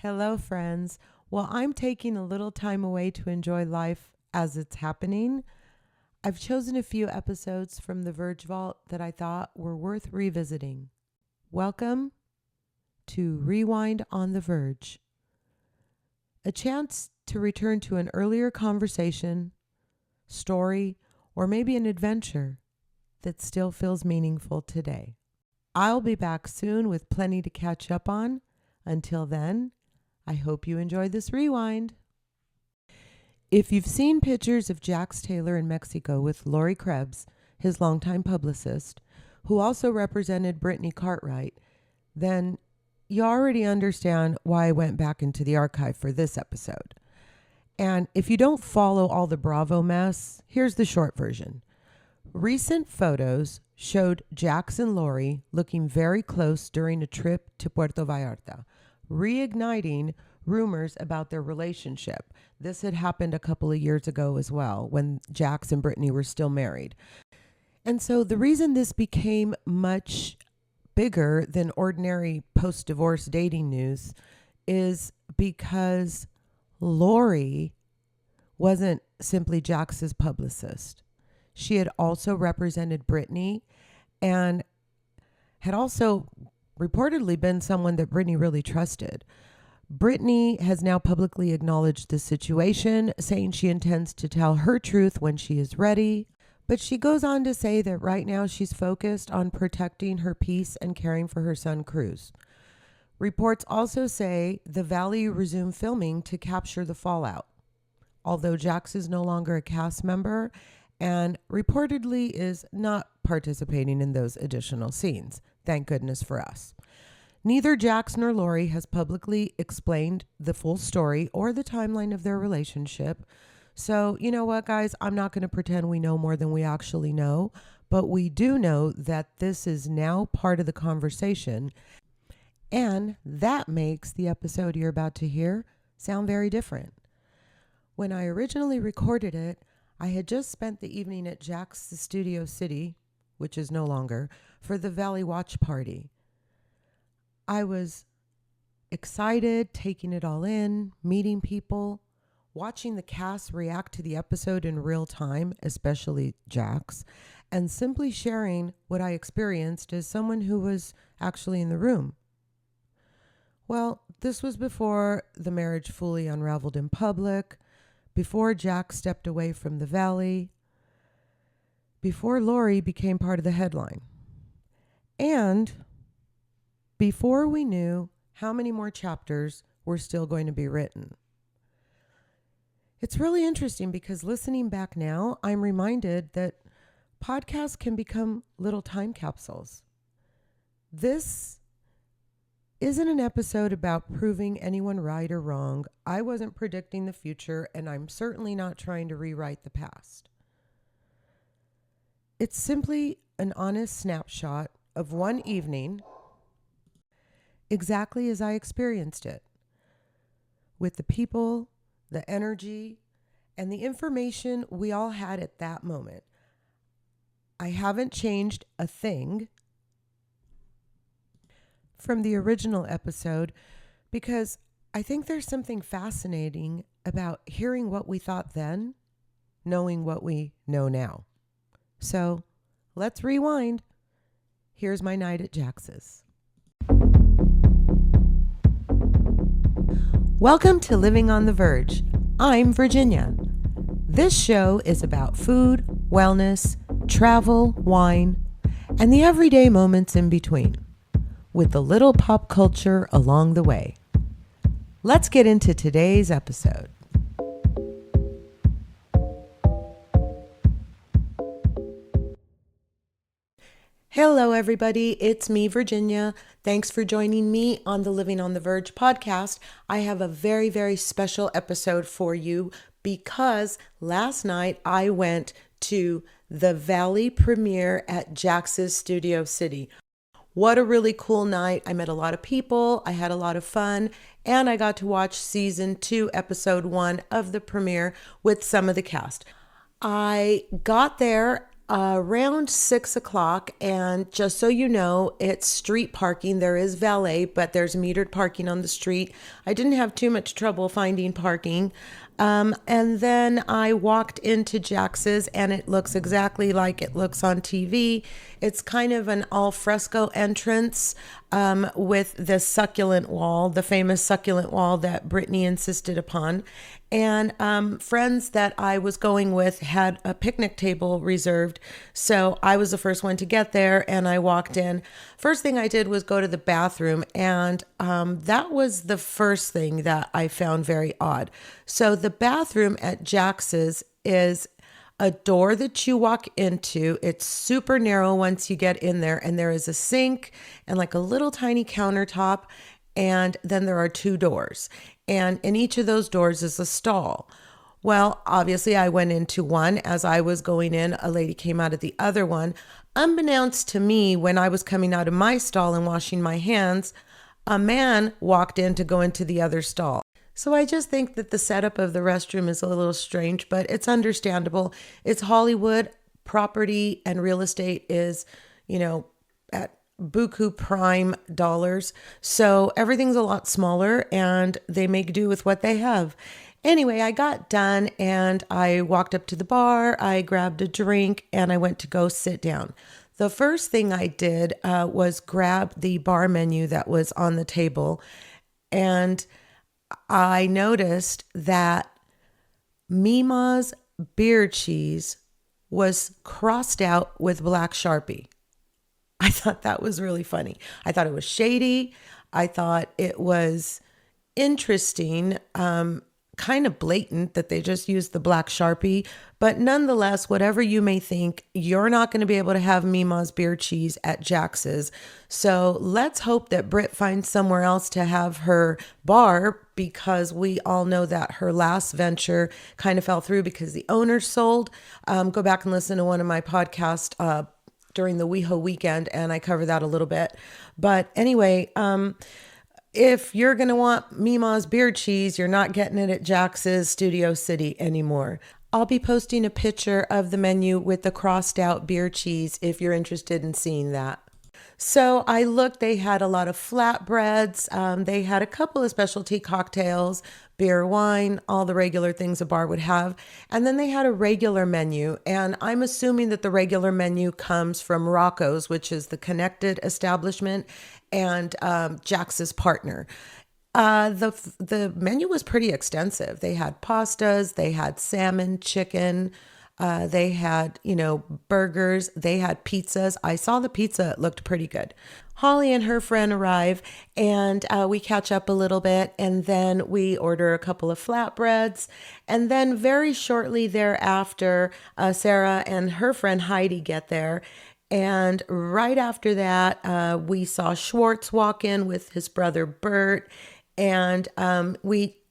Hello, friends. While I'm taking a little time away to enjoy life as it's happening, I've chosen a few episodes from the Virg Vault that I thought were worth revisiting. Welcome to Rewind on the Verge, a chance to return to an earlier conversation, story, or maybe an adventure that still feels meaningful today. I'll be back soon with plenty to catch up on. Until then, I hope you enjoy this rewind. If you've seen pictures of Jax Taylor in Mexico with Lori Krebs, his longtime publicist, who also represented Brittany Cartwright, then you already understand why I went back into the archive for this episode. And if you don't follow all the Bravo mess, here's the short version. Recent photos showed Jax and Lori looking very close during a trip to Puerto Vallarta, reigniting rumors about their relationship. This had happened a couple of years ago as well, when Jax and Brittany were still married. And so the reason this became much bigger than ordinary post-divorce dating news is because Lori wasn't simply Jax's publicist. She had also represented Brittany and had also reportedly been someone that Brittany really trusted. Brittany has now publicly acknowledged the situation, saying she intends to tell her truth when she is ready. But she goes on to say that right now she's focused on protecting her peace and caring for her son, Cruz. Reports also say the Valley resumed filming to capture the fallout, although Jax is no longer a cast member and reportedly is not participating in those additional scenes. Thank goodness for us. Neither Jax nor Lori has publicly explained the full story or the timeline of their relationship. So, you know what, guys? I'm not going to pretend we know more than we actually know, but we do know that this is now part of the conversation, and that makes the episode you're about to hear sound very different. When I originally recorded it, I had just spent the evening at Jax's Studio City, which is no longer, for the Valley Watch Party. I was excited, taking it all in, meeting people, watching the cast react to the episode in real time, especially Jax, and simply sharing what I experienced as someone who was actually in the room. Well, this was before the marriage fully unraveled in public, before Jax stepped away from the Valley, before Lori became part of the headline, and before we knew how many more chapters were still going to be written. It's really interesting because listening back now, I'm reminded that podcasts can become little time capsules. This isn't an episode about proving anyone right or wrong. I wasn't predicting the future, and I'm certainly not trying to rewrite the past. It's simply an honest snapshot of one evening, exactly as I experienced it, with the people, the energy, and the information we all had at that moment. I haven't changed a thing from the original episode because I think there's something fascinating about hearing what we thought then, knowing what we know now. So let's rewind. Here's my night at Jax's. Welcome to Living on the Verge. I'm Virginia. This show is about food, wellness, travel, wine, and the everyday moments in between, with a little pop culture along the way. Let's get into today's episode. Hello, everybody. It's me, Virginia. Thanks for joining me on the Living on the Verge podcast. I have a very, very special episode for you because last night I went to the Valley premiere at Jax's Studio City. What a really cool night. I met a lot of people. I had a lot of fun. And I got to watch season 2, episode 1 of the premiere with some of the cast. I got there Around 6 o'clock, and just so you know, it's street parking. There is valet, but there's metered parking on the street. I didn't have too much trouble finding parking. And then I walked into Jax's, and it looks exactly like it looks on TV. It's kind of an al fresco entrance with the succulent wall, the famous succulent wall that Brittany insisted upon. And friends that I was going with had a picnic table reserved. So I was the first one to get there, and I walked in. First thing I did was go to the bathroom, and that was the first thing that I found very odd. So the bathroom at Jax's is a door that you walk into. It's super narrow once you get in there, and there is a sink and like a little tiny countertop, and then there are two doors. And in each of those doors is a stall. Well, obviously, I went into one. As I was going in, a lady came out of the other one. Unbeknownst to me, when I was coming out of my stall and washing my hands, a man walked in to go into the other stall. So I just think that the setup of the restroom is a little strange, but it's understandable. It's Hollywood. Property and real estate is, at buku prime dollars. So everything's a lot smaller, and they make do with what they have. Anyway, I got done and I walked up to the bar. I grabbed a drink and I went to go sit down. The first thing I did was grab the bar menu that was on the table, and I noticed that Mima's beer cheese was crossed out with black Sharpie. I thought that was really funny. I thought it was shady. I thought it was interesting, kind of blatant that they just used the black Sharpie. But nonetheless, whatever you may think, you're not going to be able to have Mima's beer cheese at Jax's. So let's hope that Britt finds somewhere else to have her bar, because we all know that her last venture kind of fell through because the owner sold. Go back and listen to one of my podcasts during the WeHo weekend, and I cover that a little bit. But anyway, if you're going to want Mima's beer cheese, you're not getting it at Jax's Studio City anymore. I'll be posting a picture of the menu with the crossed out beer cheese if you're interested in seeing that. So I looked, they had a lot of flatbreads. They had a couple of specialty cocktails, beer, wine, all the regular things a bar would have. And then they had a regular menu. And I'm assuming that the regular menu comes from Rocco's, which is the connected establishment, and Jax's partner. The menu was pretty extensive. They had pastas, they had salmon, chicken, they had, burgers, they had pizzas. I saw the pizza, it looked pretty good. Holly and her friend arrive, and we catch up a little bit, and then we order a couple of flatbreads. And then very shortly thereafter, Sarah and her friend Heidi get there. And right after that, we saw Schwartz walk in with his brother Bert, and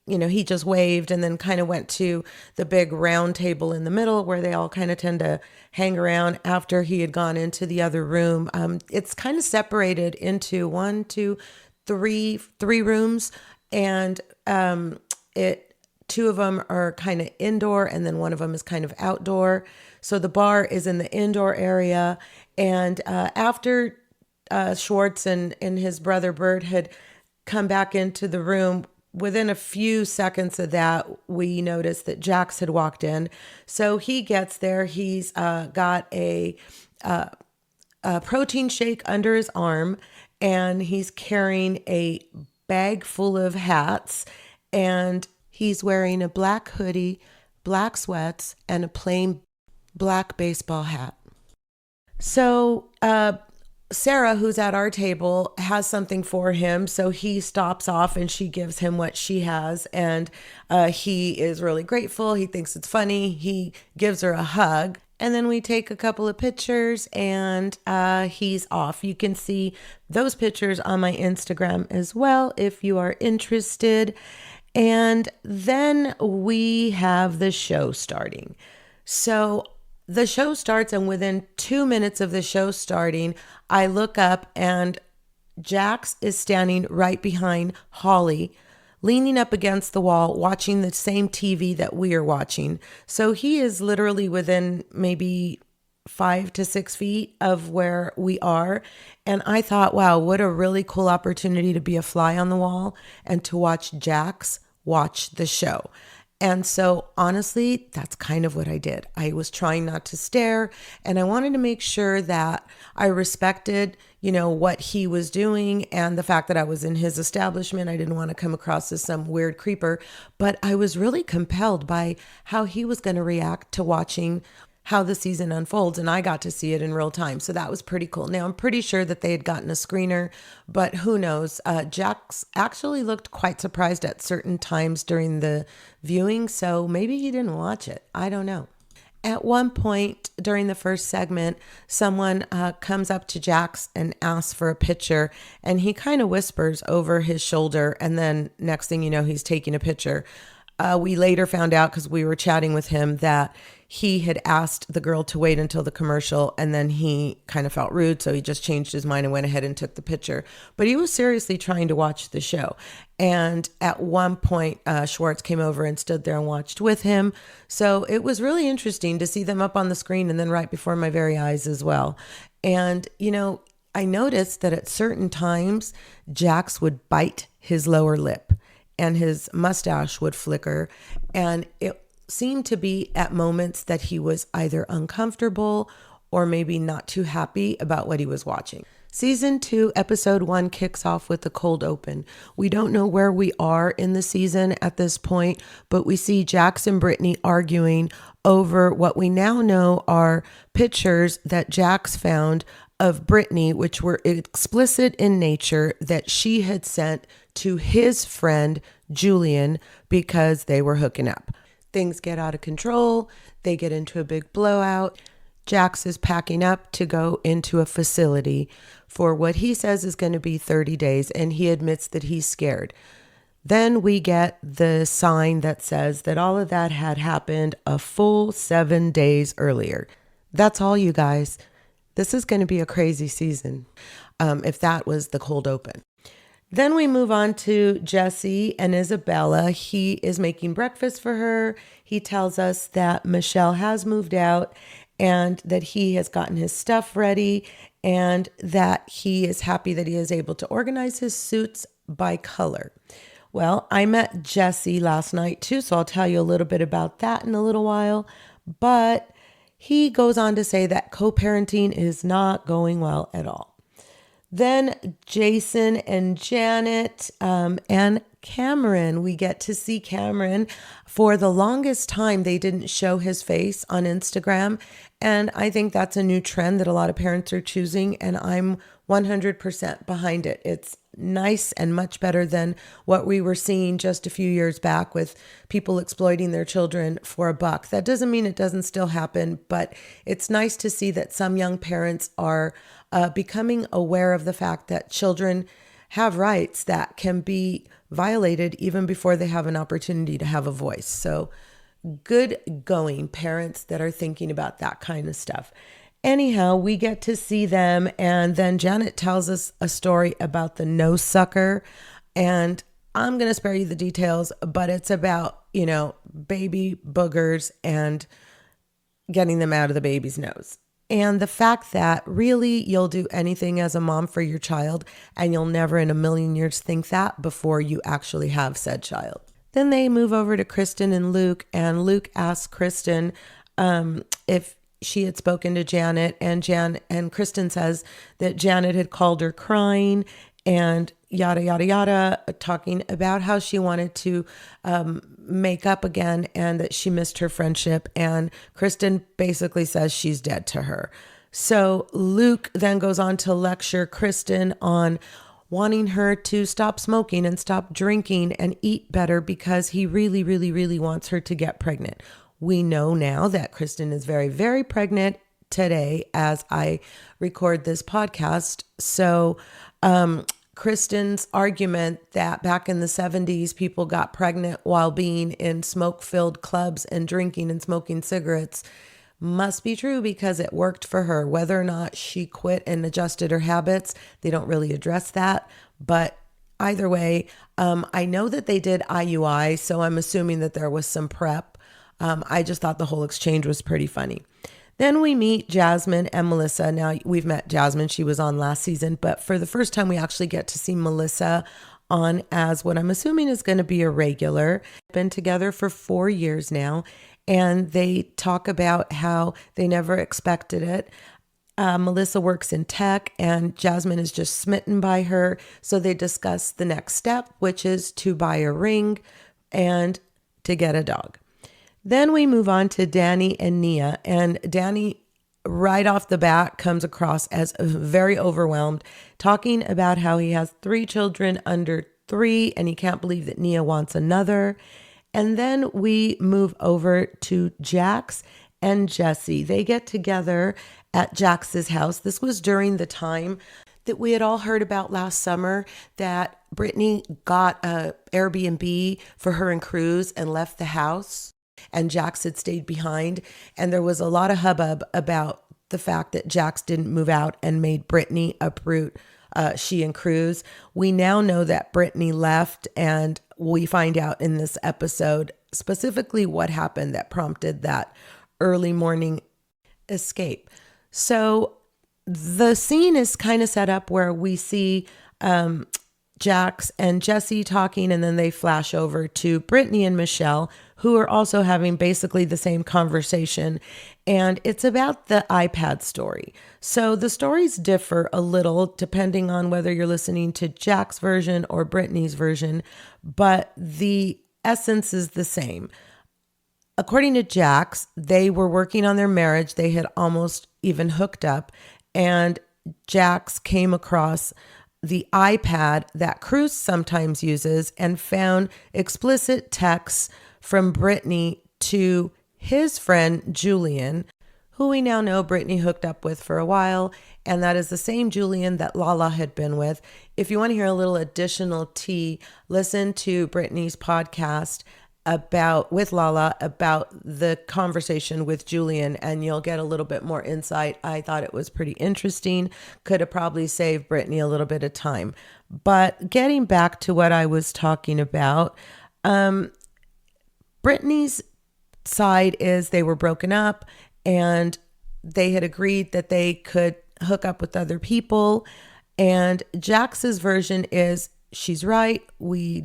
he just waved and then kind of went to the big round table in the middle where they all kind of tend to hang around after he had gone into the other room. It's kind of separated into 1, 2, 3 rooms, and two of them are kind of indoor, and then one of them is kind of outdoor. So the bar is in the indoor area, and after Schwartz and his brother Bert had come back into the room, within a few seconds of that, we noticed that Jax had walked in. So he gets there. He's got a protein shake under his arm, and he's carrying a bag full of hats, and he's wearing a black hoodie, black sweats, and a plain black baseball hat. So Sarah, who's at our table, has something for him. So he stops off and she gives him what she has. And he is really grateful. He thinks it's funny. He gives her a hug. And then we take a couple of pictures, and he's off. You can see those pictures on my Instagram as well if you are interested. And then we have the show starting. So the show starts, and within 2 minutes of the show starting, I look up and Jax is standing right behind Holly, leaning up against the wall, watching the same TV that we are watching. So he is literally within maybe 5 to 6 feet of where we are. And I thought, wow, what a really cool opportunity to be a fly on the wall and to watch Jax watch the show. And so honestly, that's kind of what I did. I was trying not to stare, and I wanted to make sure that I respected, what he was doing and the fact that I was in his establishment. I didn't want to come across as some weird creeper, but I was really compelled by how he was going to react to watching how the season unfolds, and I got to see it in real time. So that was pretty cool. Now, I'm pretty sure that they had gotten a screener, but who knows? Jax actually looked quite surprised at certain times during the viewing, so maybe he didn't watch it. I don't know. At one point during the first segment, someone comes up to Jax and asks for a picture, and he kind of whispers over his shoulder, and then next thing you know, he's taking a picture. We later found out, because we were chatting with him, that he had asked the girl to wait until the commercial, and then he kind of felt rude, so he just changed his mind and went ahead and took the picture. But he was seriously trying to watch the show. And at one point, Schwartz came over and stood there and watched with him. So it was really interesting to see them up on the screen and then right before my very eyes as well. And, I noticed that at certain times, Jax would bite his lower lip and his mustache would flicker. And it seemed to be at moments that he was either uncomfortable or maybe not too happy about what he was watching. Season 2, episode 1 kicks off with the cold open. We don't know where we are in the season at this point, but we see Jax and Brittany arguing over what we now know are pictures that Jax found of Brittany, which were explicit in nature, that she had sent to his friend Julian because they were hooking up. Things get out of control. They get into a big blowout. Jax is packing up to go into a facility for what he says is going to be 30 days, and he admits that he's scared. Then we get the sign that says that all of that had happened a full 7 days earlier. That's all, you guys. This is going to be a crazy season, if that was the cold open. Then we move on to Jesse and Isabella. He is making breakfast for her. He tells us that Michelle has moved out and that he has gotten his stuff ready and that he is happy that he is able to organize his suits by color. Well, I met Jesse last night too, so I'll tell you a little bit about that in a little while. But he goes on to say that co-parenting is not going well at all. Then Jason and Janet and Cameron. We get to see Cameron. For the longest time, they didn't show his face on Instagram. And I think that's a new trend that a lot of parents are choosing. And I'm 100% behind it. It's nice and much better than what we were seeing just a few years back with people exploiting their children for a buck. That doesn't mean it doesn't still happen, but it's nice to see that some young parents are becoming aware of the fact that children have rights that can be violated even before they have an opportunity to have a voice. So good going, parents that are thinking about that kind of stuff. Anyhow, we get to see them, and then Janet tells us a story about the nose sucker, and I'm going to spare you the details, but it's about, baby boogers and getting them out of the baby's nose. And the fact that really you'll do anything as a mom for your child, and you'll never in a million years think that before you actually have said child. Then they move over to Kristen and Luke asks Kristen if she had spoken to Janet, and Kristen says that Janet had called her crying and yada, yada, yada, talking about how she wanted to make up again and that she missed her friendship. And Kristen basically says she's dead to her. So Luke then goes on to lecture Kristen on wanting her to stop smoking and stop drinking and eat better because he really, really, really wants her to get pregnant. We know now that Kristen is very, very pregnant today as I record this podcast. So Kristen's argument that back in the 70s, people got pregnant while being in smoke-filled clubs and drinking and smoking cigarettes must be true because it worked for her. Whether or not she quit and adjusted her habits, they don't really address that. But either way, I know that they did IUI, so I'm assuming that there was some prep. I just thought the whole exchange was pretty funny. Then we meet Jasmine and Melissa. Now, we've met Jasmine. She was on last season. But for the first time, we actually get to see Melissa on as what I'm assuming is going to be a regular. Been together for 4 years now. And they talk about how they never expected it. Melissa works in tech and Jasmine is just smitten by her. So they discuss the next step, which is to buy a ring and to get a dog. Then we move on to Danny and Nia. And Danny, right off the bat, comes across as very overwhelmed, talking about how he has 3 children under 3 and he can't believe that Nia wants another. And then we move over to Jax and Jesse. They get together at Jax's house. This was during the time that we had all heard about last summer that Brittany got a Airbnb for her and Cruz and left the house, and Jax had stayed behind. And there was a lot of hubbub about the fact that Jax didn't move out and made Brittany uproot she and Cruz. We now know that Brittany left, and we find out in this episode specifically what happened that prompted that early morning escape. So the scene is kind of set up where we see Jax and Jesse talking, and then they flash over to Brittany and Michelle, who are also having basically the same conversation. And it's about the iPad story. So the stories differ a little depending on whether you're listening to Jax's version or Brittany's version, but the essence is the same. According to Jax, they were working on their marriage. They had almost even hooked up, and Jax came across the iPad that Cruz sometimes uses and found explicit texts from Brittany to his friend Julian, who we now know Brittany hooked up with for a while, and that is the same Julian that Lala had been with. If you want to hear a little additional tea, listen to Brittany's podcast with Lala about the conversation with Julian, and you'll get a little bit more insight. I thought it was pretty interesting. Could have probably saved Brittany a little bit of time. But getting back to what I was talking about, Brittany's side is they were broken up and they had agreed that they could hook up with other people. And Jax's version is she's right. We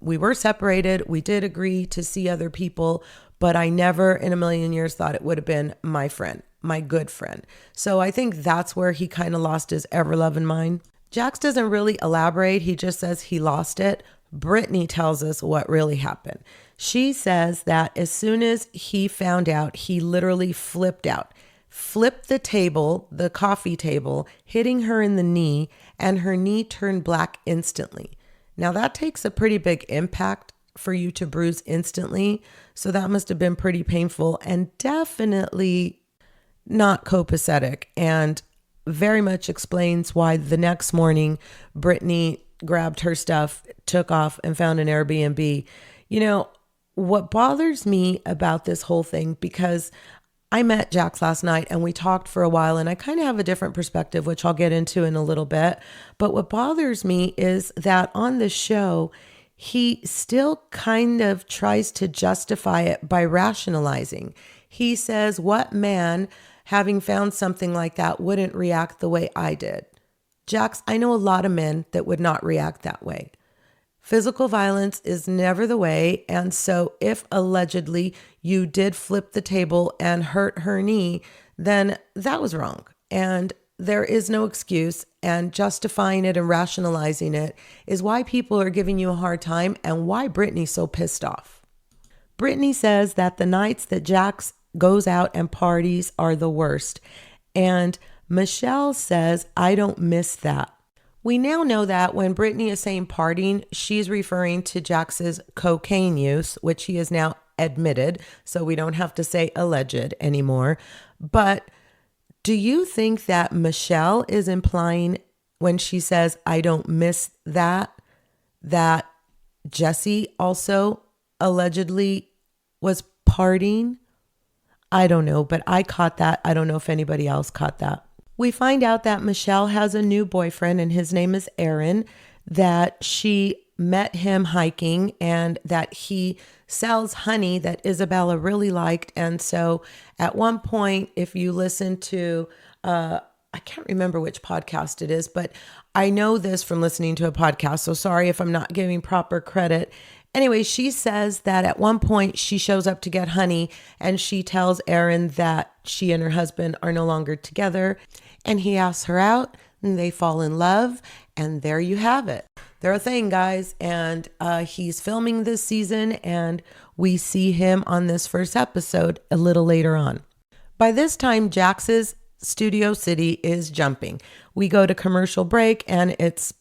were separated. We did agree to see other people, but I never in a million years thought it would have been my friend, my good friend. So I think that's where he kind of lost his ever-loving mind. Jax doesn't really elaborate. He just says he lost it. Brittany tells us what really happened. She says that as soon as he found out, he literally flipped out, flipped the table, the coffee table, hitting her in the knee, and her knee turned black instantly. Now that takes a pretty big impact for you to bruise instantly. So that must have been pretty painful and definitely not copacetic, and very much explains why the next morning Brittany grabbed her stuff, took off, and found an Airbnb. You know, what bothers me about this whole thing, because I met Jax last night and we talked for a while, and I kind of have a different perspective, which I'll get into in a little bit. But what bothers me is that on the show, he still kind of tries to justify it by rationalizing. He says, what man, having found something like that, wouldn't react the way I did? Jax, I know a lot of men that would not react that way. Physical violence is never the way. And so if allegedly you did flip the table and hurt her knee, then that was wrong. And there is no excuse. And justifying it and rationalizing it is why people are giving you a hard time and why Brittany's so pissed off. Brittany says that the nights that Jax goes out and parties are the worst. And Michelle says, I don't miss that. We now know that when Brittany is saying partying, she's referring to Jax's cocaine use, which he has now admitted, so we don't have to say alleged anymore. But do you think that Michelle is implying when she says, I don't miss that Jesse also allegedly was partying? I don't know, but I caught that. I don't know if anybody else caught that. We find out that Michelle has a new boyfriend and his name is Aaron, that she met him hiking and that he sells honey that Isabella really liked. And so at one point, if you listen to, I can't remember which podcast it is, but I know this from listening to a podcast. So sorry if I'm not giving proper credit. Anyway, she says that at one point she shows up to get honey and she tells Aaron that she and her husband are no longer together. And he asks her out and they fall in love. And there you have it. They're a thing, guys. And he's filming this season and we see him on this first episode a little later on. By this time, Jax's Studio City is jumping. We go to commercial break and it's,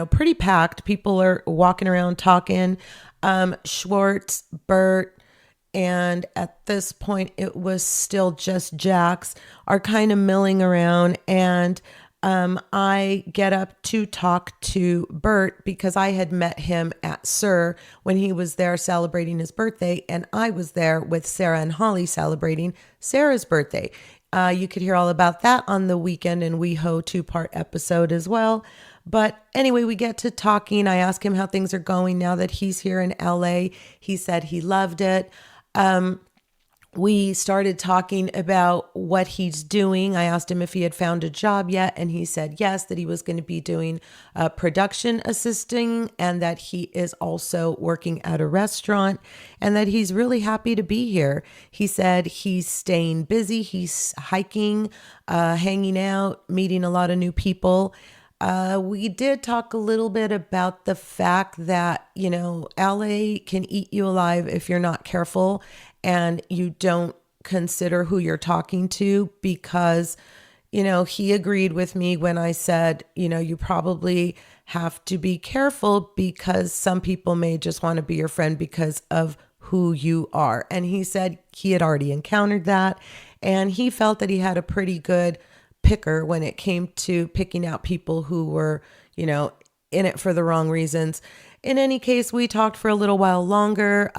pretty packed. People are walking around talking. Schwartz, Bert, and at this point it was still just Jax are kind of milling around, and I get up to talk to Bert because I had met him at SUR when he was there celebrating his birthday, and I was there with Sarah and Holly celebrating Sarah's birthday. You could hear all about that on the Weekend and WeHo 2-part episode as well. But anyway, we get to talking. I ask him how things are going now that he's here in LA. He said he loved it. We started talking about what he's doing. I asked him if he had found a job yet, and he said yes, that he was going to be doing production assisting and that he is also working at a restaurant and that he's really happy to be here. He said he's staying busy. He's hiking, hanging out, meeting a lot of new people. We did talk a little bit about the fact that, LA can eat you alive if you're not careful and you don't consider who you're talking to because, he agreed with me when I said, you probably have to be careful because some people may just want to be your friend because of who you are. And he said he had already encountered that and he felt that he had a pretty good picker when it came to picking out people who were, in it for the wrong reasons. In any case, we talked for a little while longer.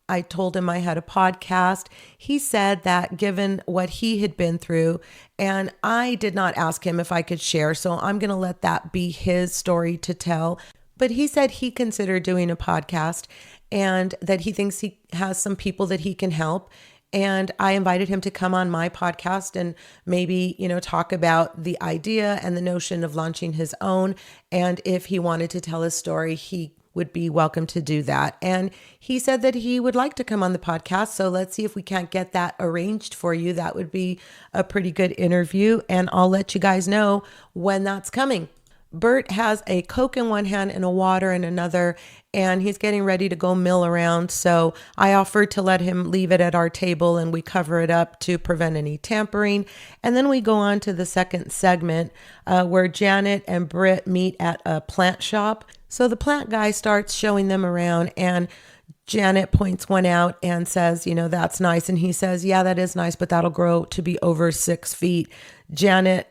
I told him I had a podcast. He said that given what he had been through, and I did not ask him if I could share, so I'm going to let that be his story to tell. But he said he considered doing a podcast and that he thinks he has some people that he can help. And I invited him to come on my podcast and maybe, talk about the idea and the notion of launching his own. And if he wanted to tell his story, he would be welcome to do that. And he said that he would like to come on the podcast. So let's see if we can't get that arranged for you. That would be a pretty good interview. And I'll let you guys know when that's coming. Bert has a Coke in one hand and a water in another, and he's getting ready to go mill around. So I offered to let him leave it at our table and we cover it up to prevent any tampering. And then we go on to the second segment where Janet and Britt meet at a plant shop. So the plant guy starts showing them around and Janet points one out and says, that's nice. And he says, yeah, that is nice, but that'll grow to be over 6 feet. Janet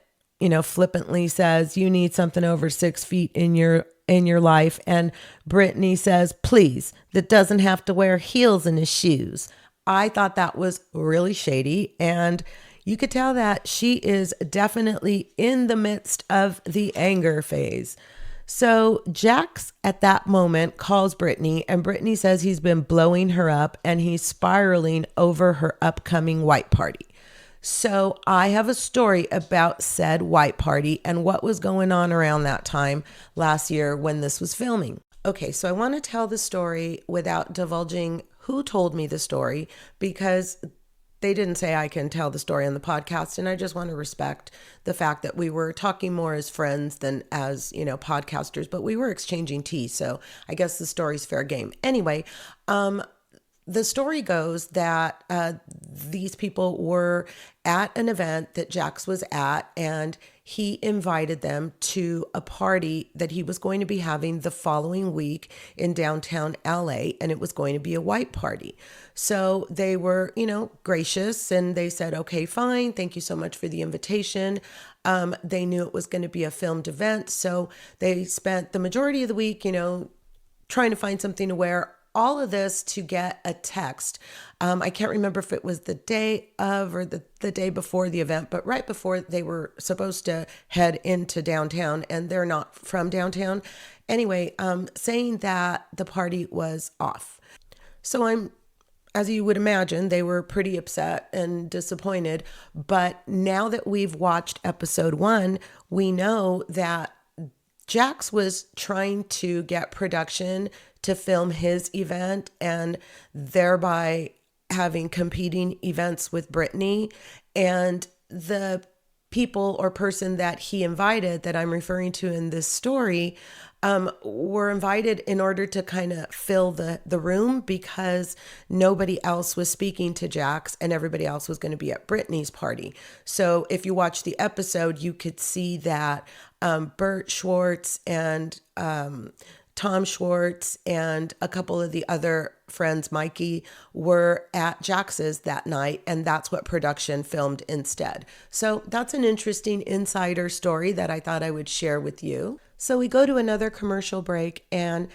flippantly says, you need something over 6 feet in your life. And Brittany says, please, that doesn't have to wear heels in his shoes. I thought that was really shady. And you could tell that she is definitely in the midst of the anger phase. So Jax at that moment calls Brittany and Brittany says he's been blowing her up and he's spiraling over her upcoming white party. So I have a story about said white party and what was going on around that time last year when this was filming. Okay, so I want to tell the story without divulging who told me the story because they didn't say I can tell the story on the podcast, and I just want to respect the fact that we were talking more as friends than as, podcasters, but we were exchanging tea, so I guess the story's fair game. Anyway, the story goes that these people were at an event that Jax was at, and he invited them to a party that he was going to be having the following week in downtown LA, and it was going to be a white party. So they were, gracious, and they said, okay, fine. Thank you so much for the invitation. They knew it was going to be a filmed event, so they spent the majority of the week, trying to find something to wear. All of this to get a text. I can't remember if it was the day of or the day before the event, but right before they were supposed to head into downtown, and they're not from downtown. Anyway, saying that the party was off. So as you would imagine, they were pretty upset and disappointed. But now that we've watched episode 1, we know that Jax was trying to get production to film his event and thereby having competing events with Brittany. And the people or person that he invited that I'm referring to in this story were invited in order to kind of fill the room because nobody else was speaking to Jax and everybody else was going to be at Brittany's party. So if you watch the episode, you could see that Bert Schwartz and Tom Schwartz and a couple of the other friends, Mikey, were at Jax's that night, and that's what production filmed instead. So that's an interesting insider story that I thought I would share with you. So we go to another commercial break, and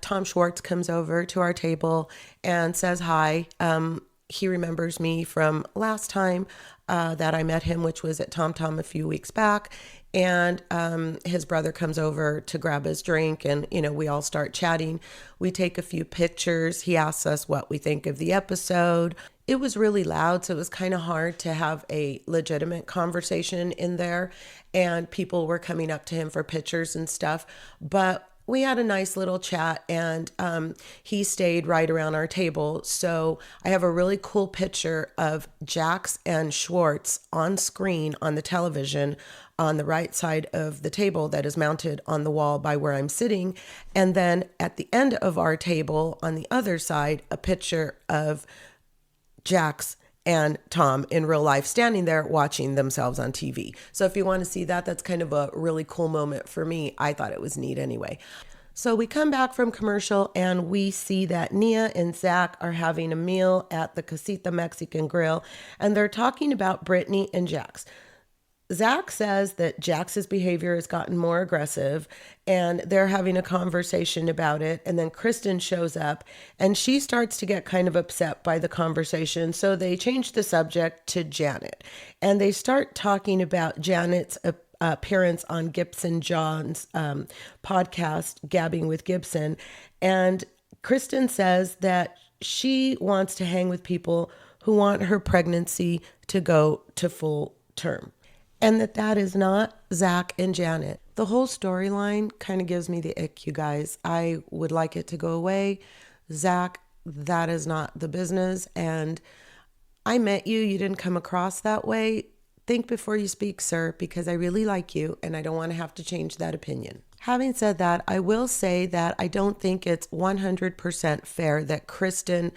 Tom Schwartz comes over to our table and says hi. He remembers me from last time that I met him, which was at Tom Tom a few weeks back. And his brother comes over to grab his drink, and, we all start chatting. We take a few pictures. He asks us what we think of the episode. It was really loud, so it was kind of hard to have a legitimate conversation in there. And people were coming up to him for pictures and stuff. But we had a nice little chat, and he stayed right around our table. So I have a really cool picture of Jax and Schwartz on screen on the television on the right side of the table that is mounted on the wall by where I'm sitting. And then at the end of our table on the other side, a picture of Jax and Tom in real life standing there watching themselves on TV. So if you want to see that, that's kind of a really cool moment for me. I thought it was neat anyway. So we come back from commercial and we see that Nia and Zach are having a meal at the Casita Mexican Grill, and they're talking about Brittany and Jax. Zach says that Jax's behavior has gotten more aggressive, and they're having a conversation about it. And then Kristen shows up and she starts to get kind of upset by the conversation. So they change the subject to Janet, and they start talking about Janet's appearance on Gibson John's podcast, Gabbing with Gibson. And Kristen says that she wants to hang with people who want her pregnancy to go to full term. And that is not Zach and Janet. The whole storyline kind of gives me the ick, you guys. I would like it to go away. Zach, that is not the business. And I met you. You didn't come across that way. Think before you speak, sir, because I really like you and I don't want to have to change that opinion. Having said that, I will say that I don't think it's 100% fair that Kristen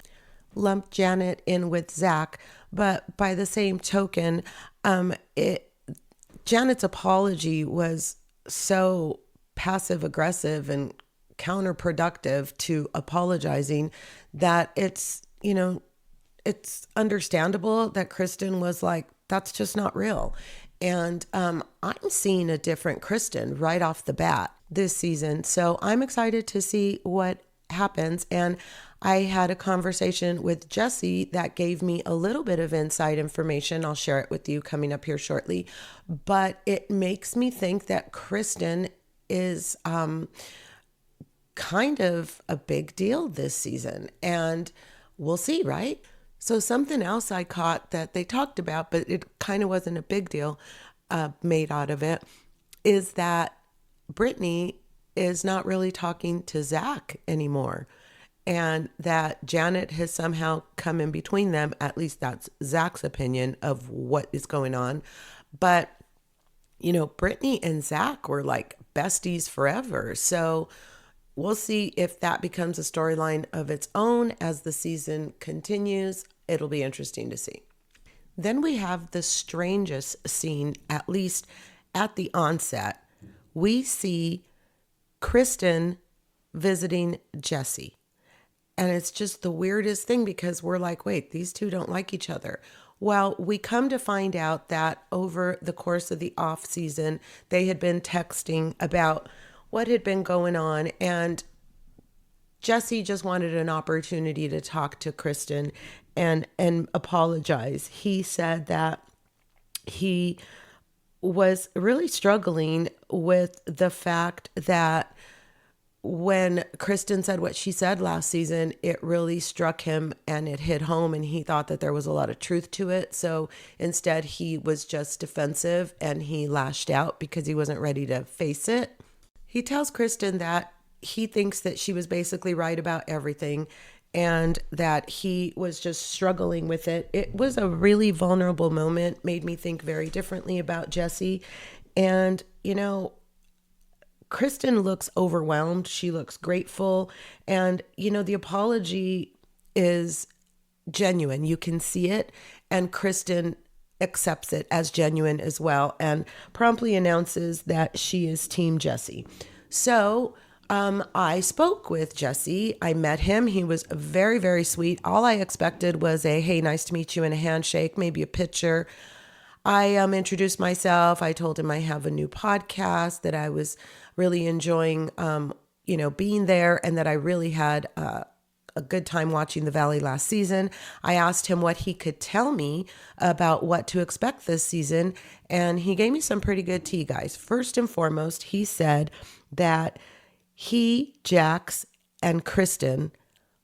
lumped Janet in with Zach. But by the same token, Janet's apology was so passive aggressive and counterproductive to apologizing that it's understandable that Kristen was like, that's just not real. And I'm seeing a different Kristen right off the bat this season. So I'm excited to see what happens. And I had a conversation with Jesse that gave me a little bit of inside information. I'll share it with you coming up here shortly. But it makes me think that Kristen is kind of a big deal this season. And we'll see, right? So something else I caught that they talked about, but it kind of wasn't a big deal made out of it, is that Brittany is not really talking to Zach anymore. And that Janet has somehow come in between them. At least that's Zach's opinion of what is going on. But, Brittany and Zach were like besties forever. So we'll see if that becomes a storyline of its own as the season continues. It'll be interesting to see. Then we have the strangest scene, at least at the onset. We see Kristen visiting Jesse. And it's just the weirdest thing because we're like, wait, these two don't like each other. Well, we come to find out that over the course of the off season, they had been texting about what had been going on. And Jesse just wanted an opportunity to talk to Kristen and apologize. He said that he was really struggling with the fact that when Kristen said what she said last season, it really struck him and it hit home, and he thought that there was a lot of truth to it. So instead, he was just defensive and he lashed out because he wasn't ready to face it. He tells Kristen that he thinks that she was basically right about everything and that he was just struggling with it. It was a really vulnerable moment, made me think very differently about Jesse. And, Kristen looks overwhelmed. She looks grateful. And, the apology is genuine. You can see it. And Kristen accepts it as genuine as well and promptly announces that she is Team Jesse. So I spoke with Jesse. I met him. He was very, very sweet. All I expected was a, hey, nice to meet you, and a handshake, maybe a picture. I introduced myself. I told him I have a new podcast, that I was really enjoying, being there, and that I really had a good time watching The Valley last season. I asked him what he could tell me about what to expect this season, and he gave me some pretty good tea, guys. First and foremost, he said that he, Jax, and Kristen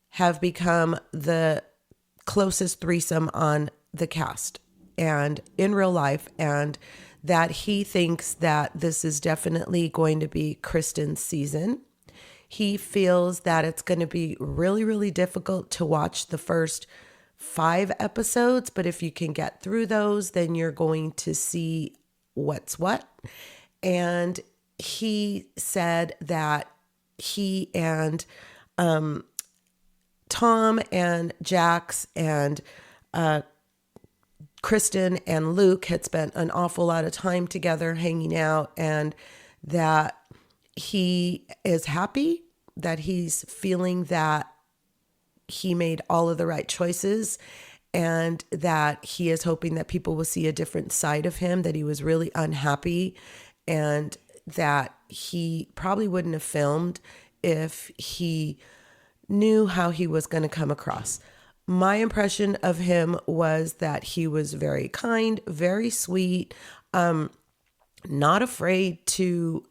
have become the closest threesome on the cast and in real life, and that he thinks that this is definitely going to be Kristen's season. He feels that it's going to be really, really difficult to watch the first 5 episodes, but if you can get through those, then you're going to see what's what. And he said that he and Tom and Jax and Kristen and Luke had spent an awful lot of time together hanging out, and that he is happy, that he's feeling that he made all of the right choices, and that he is hoping that people will see a different side of him, that he was really unhappy, and that he probably wouldn't have filmed if he knew how he was going to come across. My impression of him was that he was very kind, very sweet, not afraid to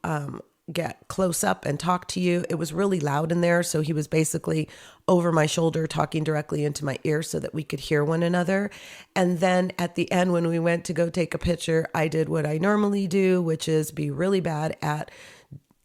get close up and talk to you. It was really loud in there, so he was basically over my shoulder talking directly into my ear so that we could hear one another. And then at the end, when we went to go take a picture, I did what I normally do, which is be really bad at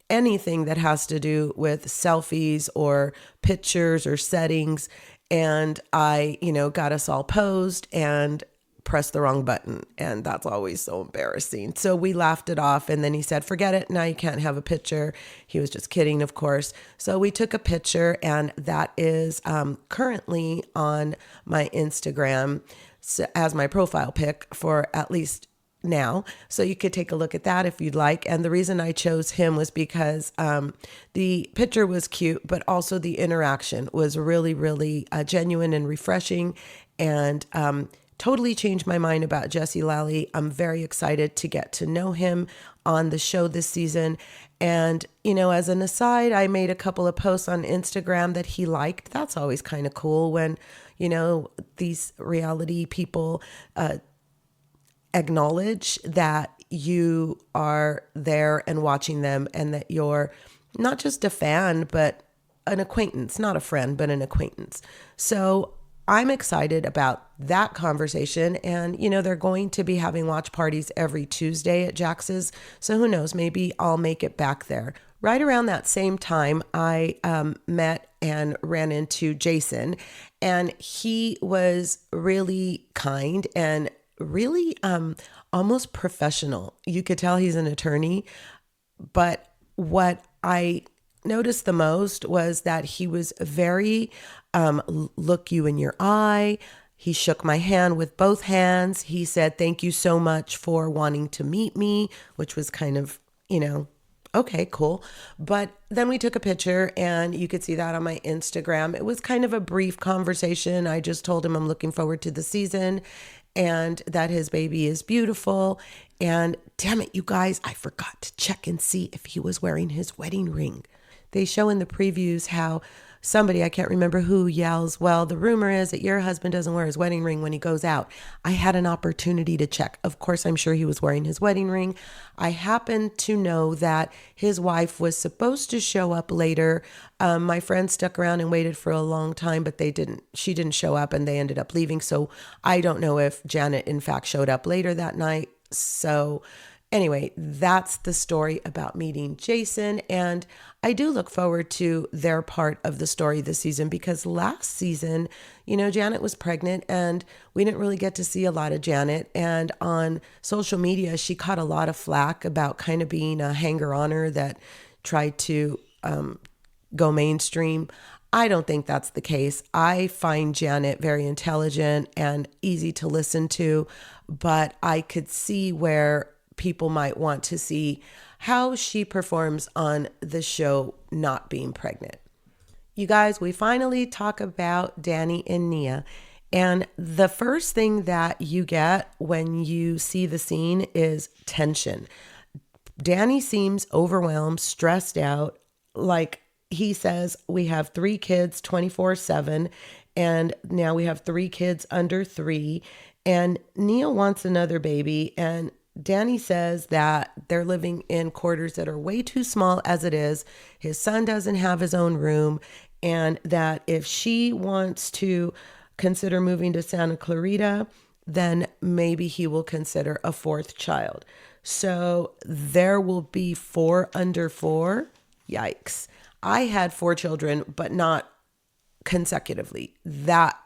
anything that has to do with selfies or pictures or settings. And I, got us all posed and pressed the wrong button. And that's always so embarrassing. So we laughed it off. And then he said, forget it. Now you can't have a picture. He was just kidding, of course. So we took a picture, and that is currently on my Instagram as my profile pic for at least now. So you could take a look at that if you'd like. And the reason I chose him was because the picture was cute, but also the interaction was really, really genuine and refreshing, and totally changed my mind about Jesse Lally. I'm very excited to get to know him on the show this season. And, as an aside, I made a couple of posts on Instagram that he liked. That's always kind of cool when, these reality people acknowledge that you are there and watching them, and that you're not just a fan, but an acquaintance, not a friend, but an acquaintance. So I'm excited about that conversation. And, they're going to be having watch parties every Tuesday at Jax's. So who knows, maybe I'll make it back there. Right around that same time, I met and ran into Jason, and he was really kind and really almost professional. You could tell he's an attorney, but what I noticed the most was that he was very look you in your eye. He shook my hand with both hands. He said, thank you so much for wanting to meet me, which was kind of, okay, cool. But then we took a picture, and you could see that on my Instagram. It was kind of a brief conversation. I just told him I'm looking forward to the season, and that his baby is beautiful. And damn it, you guys, I forgot to check and see if he was wearing his wedding ring. They show in the previews how somebody, I can't remember who, yells, well, the rumor is that your husband doesn't wear his wedding ring when he goes out. I had an opportunity to check. Of course, I'm sure he was wearing his wedding ring. I happen to know that his wife was supposed to show up later. My friend stuck around and waited for a long time, but she didn't show up and they ended up leaving. So I don't know if Janet in fact showed up later that night. So anyway, that's the story about meeting Jason. And I do look forward to their part of the story this season, because last season, Janet was pregnant and we didn't really get to see a lot of Janet. And on social media, she caught a lot of flack about kind of being a hanger-oner that tried to go mainstream. I don't think that's the case. I find Janet very intelligent and easy to listen to, but I could see where people might want to see how she performs on the show not being pregnant. You guys, we finally talk about Danny and Nia. And the first thing that you get when you see the scene is tension. Danny seems overwhelmed, stressed out. Like he says, we have 3 kids 24/7, and now we have 3 kids under 3. And Nia wants another baby, and Danny says that they're living in quarters that are way too small as it is. His son doesn't have his own room, and that if she wants to consider moving to Santa Clarita, then maybe he will consider a 4th child. So there will be 4 under 4. Yikes. I had 4 children, but not consecutively. That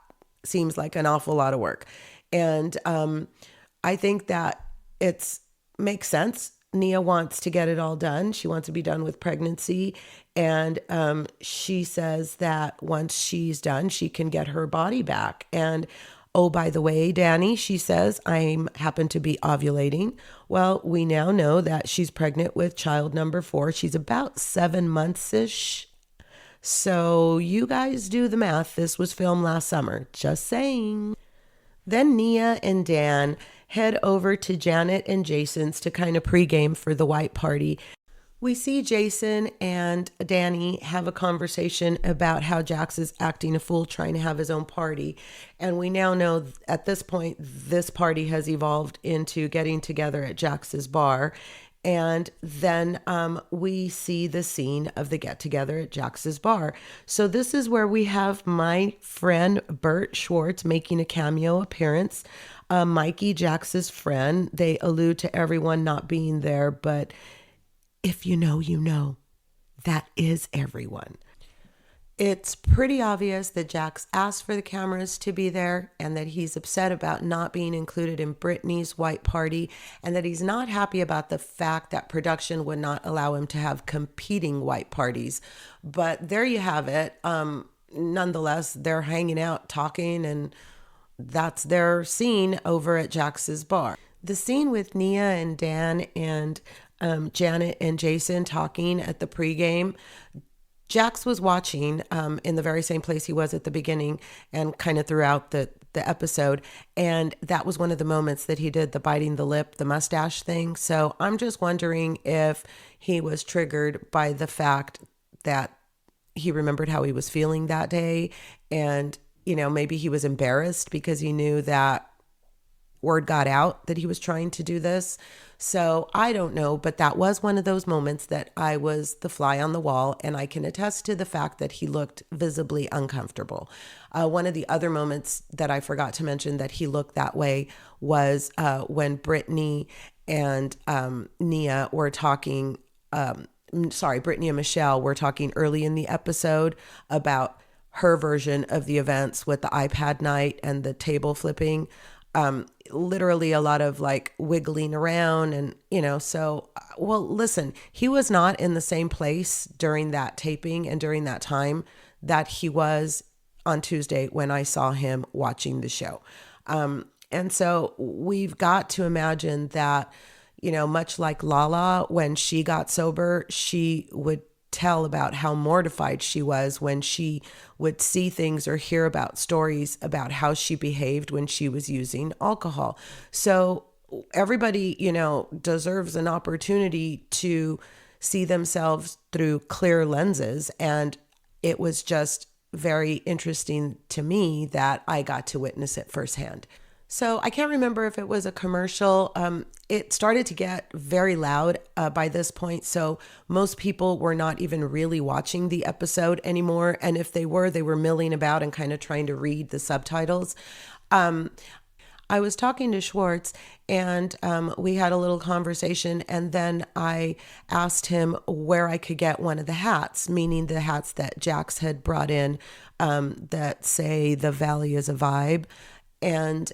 seems like an awful lot of work. And I think that it makes sense. Nia wants to get it all done. She wants to be done with pregnancy. And she says that once she's done, she can get her body back. And oh, by the way, Danny, she says, I happen to be ovulating. Well, we now know that she's pregnant with child number 4. She's about 7 months-ish. So you guys do the math. This was filmed last summer. Just saying. Then Nia and Dan head over to Janet and Jason's to kind of pregame for the white party. We see Jason and Danny have a conversation about how Jax is acting a fool trying to have his own party. And we now know at this point, this party has evolved into getting together at Jax's bar. And then we see the scene of the get together at Jax's bar. So this is where we have my friend Bert Schwartz making a cameo appearance. Mikey, Jax's friend. They allude to everyone not being there, but if you know, you know. That is everyone. It's pretty obvious that Jax asked for the cameras to be there and that he's upset about not being included in Brittany's white party, and that he's not happy about the fact that production would not allow him to have competing white parties. But there you have it. Nonetheless, they're hanging out, talking, and that's their scene over at Jax's bar. The scene with Nia and Dan and Janet and Jason talking at the pregame. Jax was watching in the very same place he was at the beginning and kind of throughout the episode. And that was one of the moments that he did the biting the lip, the mustache thing. So I'm just wondering if he was triggered by the fact that he remembered how he was feeling that day. And, maybe he was embarrassed because he knew that word got out that he was trying to do this. So I don't know, but that was one of those moments that I was the fly on the wall, and I can attest to the fact that he looked visibly uncomfortable. One of the other moments that I forgot to mention that he looked that way was when Brittany and Nia were talking, Brittany and Michelle were talking early in the episode about her version of the events with the iPad night and the table flipping. Literally a lot of like wiggling around and, listen, he was not in the same place during that taping and during that time that he was on Tuesday when I saw him watching the show. And so we've got to imagine that, much like Lala, when she got sober, she would tell about how mortified she was when she would see things or hear about stories about how she behaved when she was using alcohol. So everybody, deserves an opportunity to see themselves through clear lenses. And it was just very interesting to me that I got to witness it firsthand. So I can't remember if it was a commercial. It started to get very loud by this point. So most people were not even really watching the episode anymore. And if they were milling about and kind of trying to read the subtitles. I was talking to Schwartz and we had a little conversation, and then I asked him where I could get one of the hats, meaning the hats that Jax had brought in that say the Valley is a vibe. And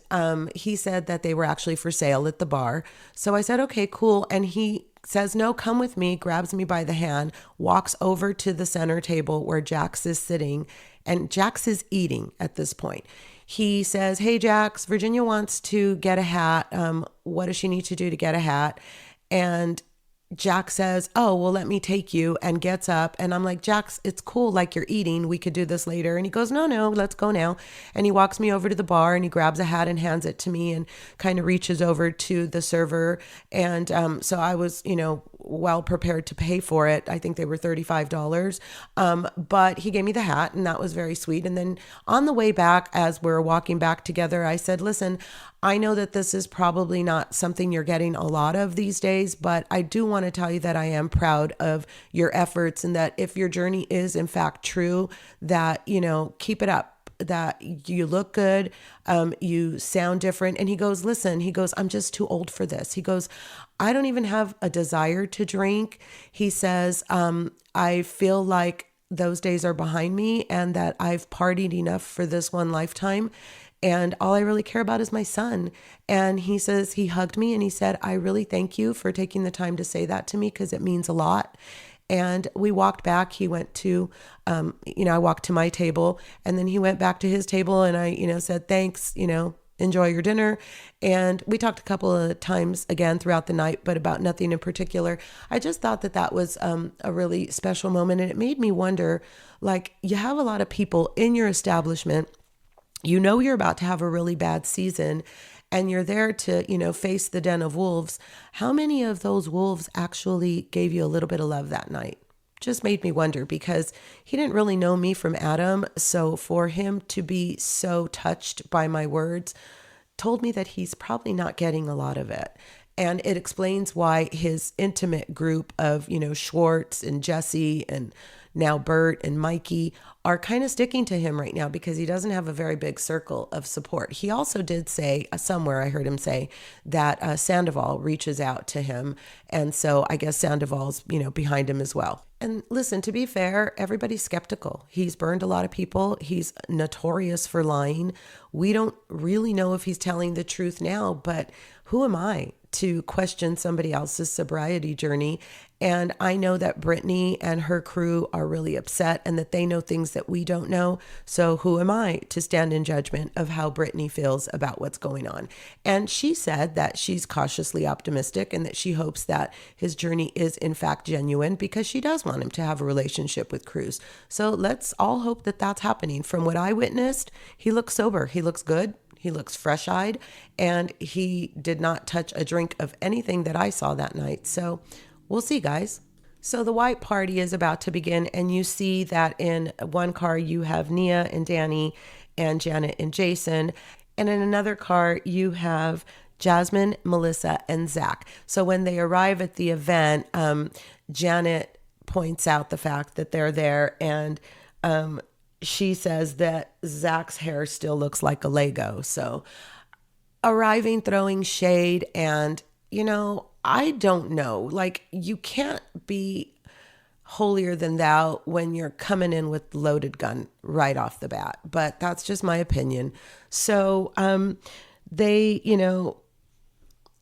he said that they were actually for sale at the bar. So I said, okay, cool. And he says, no, come with me, grabs me by the hand, walks over to the center table where Jax is sitting, and Jax is eating at this point. He says, hey, Jax, Virginia wants to get a hat. What does she need to do to get a hat? And Jax says, oh, well, let me take you, and gets up. And I'm like, Jax, it's cool. Like, you're eating. We could do this later. And he goes, no, let's go now. And he walks me over to the bar and he grabs a hat and hands it to me and kind of reaches over to the server. And so I was, well prepared to pay for it. I think they were $35. But he gave me the hat, and that was very sweet. And then on the way back, as we're walking back together, I said, listen, I know that this is probably not something you're getting a lot of these days, but I do want to tell you that I am proud of your efforts, and that if your journey is in fact true, that, keep it up, that you look good, you sound different. And he goes, listen, I'm just too old for this. He goes, I don't even have a desire to drink. He says, I feel like those days are behind me and that I've partied enough for this one lifetime. And all I really care about is my son. And he says, he hugged me and he said, I really thank you for taking the time to say that to me, because it means a lot. And we walked back. He went to, I walked to my table, and then he went back to his table, and I, said, thanks, enjoy your dinner. And we talked a couple of times again throughout the night, but about nothing in particular. I just thought that that was a really special moment. And it made me wonder, like, you have a lot of people in your establishment, you're about to have a really bad season, and you're there to, face the den of wolves. How many of those wolves actually gave you a little bit of love that night? Just made me wonder, because he didn't really know me from Adam. So for him to be so touched by my words told me that he's probably not getting a lot of it. And it explains why his intimate group of, Schwartz and Jesse and now Bert and Mikey are kind of sticking to him right now, because he doesn't have a very big circle of support. He also did say, somewhere I heard him say, that Sandoval reaches out to him. And so I guess Sandoval's, behind him as well. And listen, to be fair, everybody's skeptical. He's burned a lot of people. He's notorious for lying. We don't really know if he's telling the truth now, but who am I to question somebody else's sobriety journey? And I know that Brittany and her crew are really upset, and that they know things that we don't know. So who am I to stand in judgment of how Brittany feels about what's going on? And she said that she's cautiously optimistic, and that she hopes that his journey is in fact genuine, because she does want him to have a relationship with Cruz. So let's all hope that that's happening. From what I witnessed, he looks sober. He looks good. He looks fresh-eyed, and he did not touch a drink of anything that I saw that night. So we'll see, guys. So the white party is about to begin, and you see that in one car you have Nia and Danny and Janet and Jason, and in another car you have Jasmine, Melissa, and Zach. So when they arrive at the event, Janet points out the fact that they're there, and she says that Zach's hair still looks like a Lego. So arriving, throwing shade, and, I don't know. Like, you can't be holier than thou when you're coming in with loaded gun right off the bat. But that's just my opinion. So they,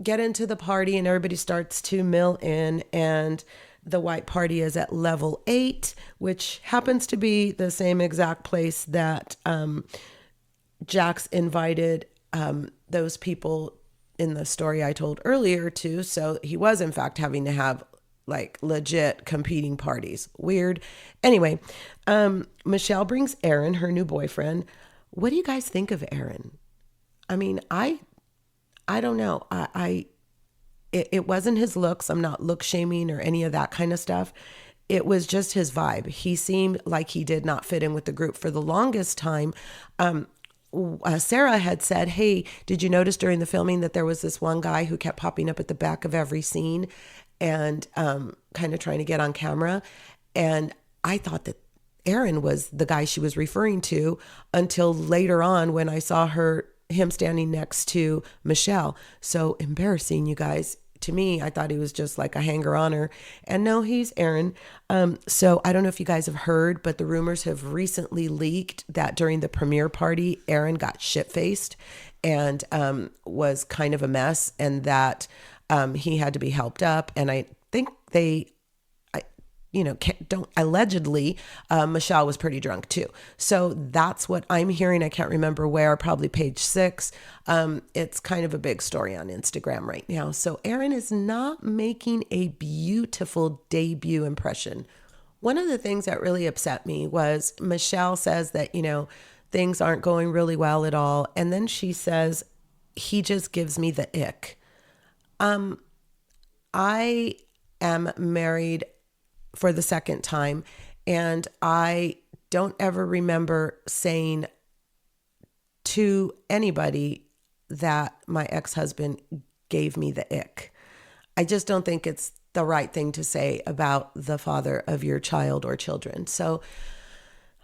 get into the party, and everybody starts to mill in, and the white party is at level 8, which happens to be the same exact place that Jax invited those people in the story I told earlier to. So he was in fact having to have like legit competing parties. Weird. Anyway, Michelle brings Aaron, her new boyfriend. What do you guys think of Aaron? I mean, I don't know. It wasn't his looks. I'm not look shaming or any of that kind of stuff. it was just his vibe. He seemed like he did not fit in with the group for the longest time. Sarah had said, hey, did you notice during the filming that there was this one guy who kept popping up at the back of every scene and kind of trying to get on camera? And I thought that Aaron was the guy she was referring to until later on when I saw him standing next to Michelle. So embarrassing, you guys. To me, I thought he was just like a hanger-oner. And no, he's Aaron. So I don't know if you guys have heard, but the rumors have recently leaked that during the premiere party, Aaron got shit-faced and was kind of a mess, and that he had to be helped up. And I think allegedly, Michelle was pretty drunk too. So that's what I'm hearing. I can't remember where, probably page 6. It's kind of a big story on Instagram right now. So Aaron is not making a beautiful debut impression. One of the things that really upset me was Michelle says that, things aren't going really well at all. And then she says, he just gives me the ick. I am married for the second time, and I don't ever remember saying to anybody that my ex-husband gave me the ick. I just don't think it's the right thing to say about the father of your child or children. So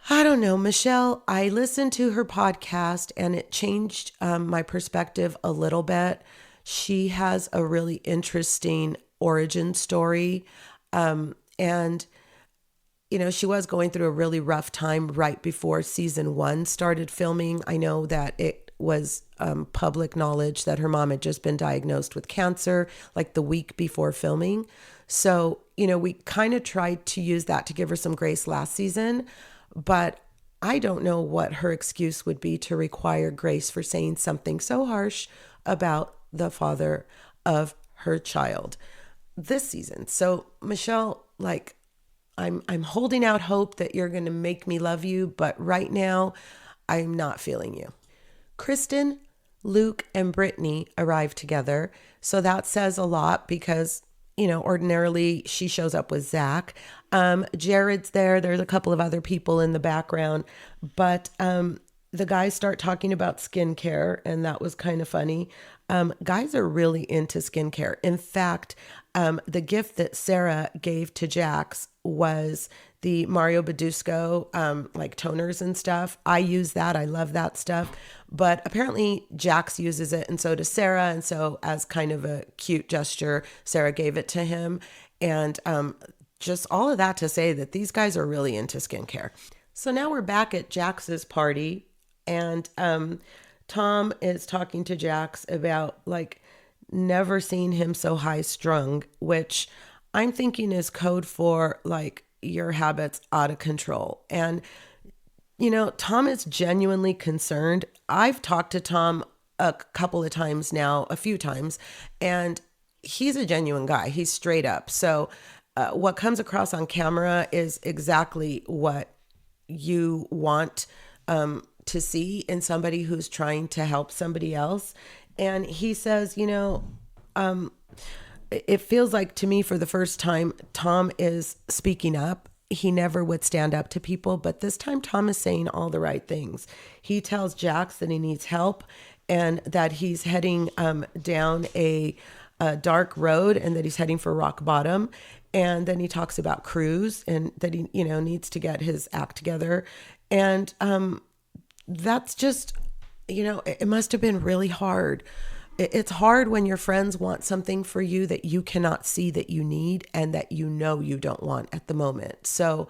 I don't know, Michelle, I listened to her podcast and it changed my perspective a little bit. She has a really interesting origin story. And, she was going through a really rough time right before season 1 started filming. I know that it was public knowledge that her mom had just been diagnosed with cancer like the week before filming. So, we kind of tried to use that to give her some grace last season, but I don't know what her excuse would be to require grace for saying something so harsh about the father of her child this season. So, Michelle, I'm holding out hope that you're going to make me love you, but right now I'm not feeling you. Kristen, Luke, and Brittany arrived together. So that says a lot because, ordinarily she shows up with Zach. Jared's there. There's a couple of other people in the background, but the guys start talking about skincare, and that was kind of funny. Guys are really into skincare. In fact, the gift that Sarah gave to Jax was the Mario Badusco, toners and stuff. I use that. I love that stuff. But apparently Jax uses it, and so does Sarah. And so as kind of a cute gesture, Sarah gave it to him. And just all of that to say that these guys are really into skincare. So now we're back at Jax's party, and Tom is talking to Jax about never seen him so high strung, which I'm thinking is code for your habits out of control. And, Tom is genuinely concerned. I've talked to Tom a couple of times now, a few times, and he's a genuine guy. He's straight up. So what comes across on camera is exactly what you want to see in somebody who's trying to help somebody else. And he says, it feels like to me for the first time, Tom is speaking up. He never would stand up to people, but this time Tom is saying all the right things. He tells Jax that he needs help and that he's heading down a dark road and that he's heading for rock bottom. And then he talks about Cruz and that he, needs to get his act together. And that's just, it must have been really hard. It's hard when your friends want something for you that you cannot see that you need and that you don't want at the moment. So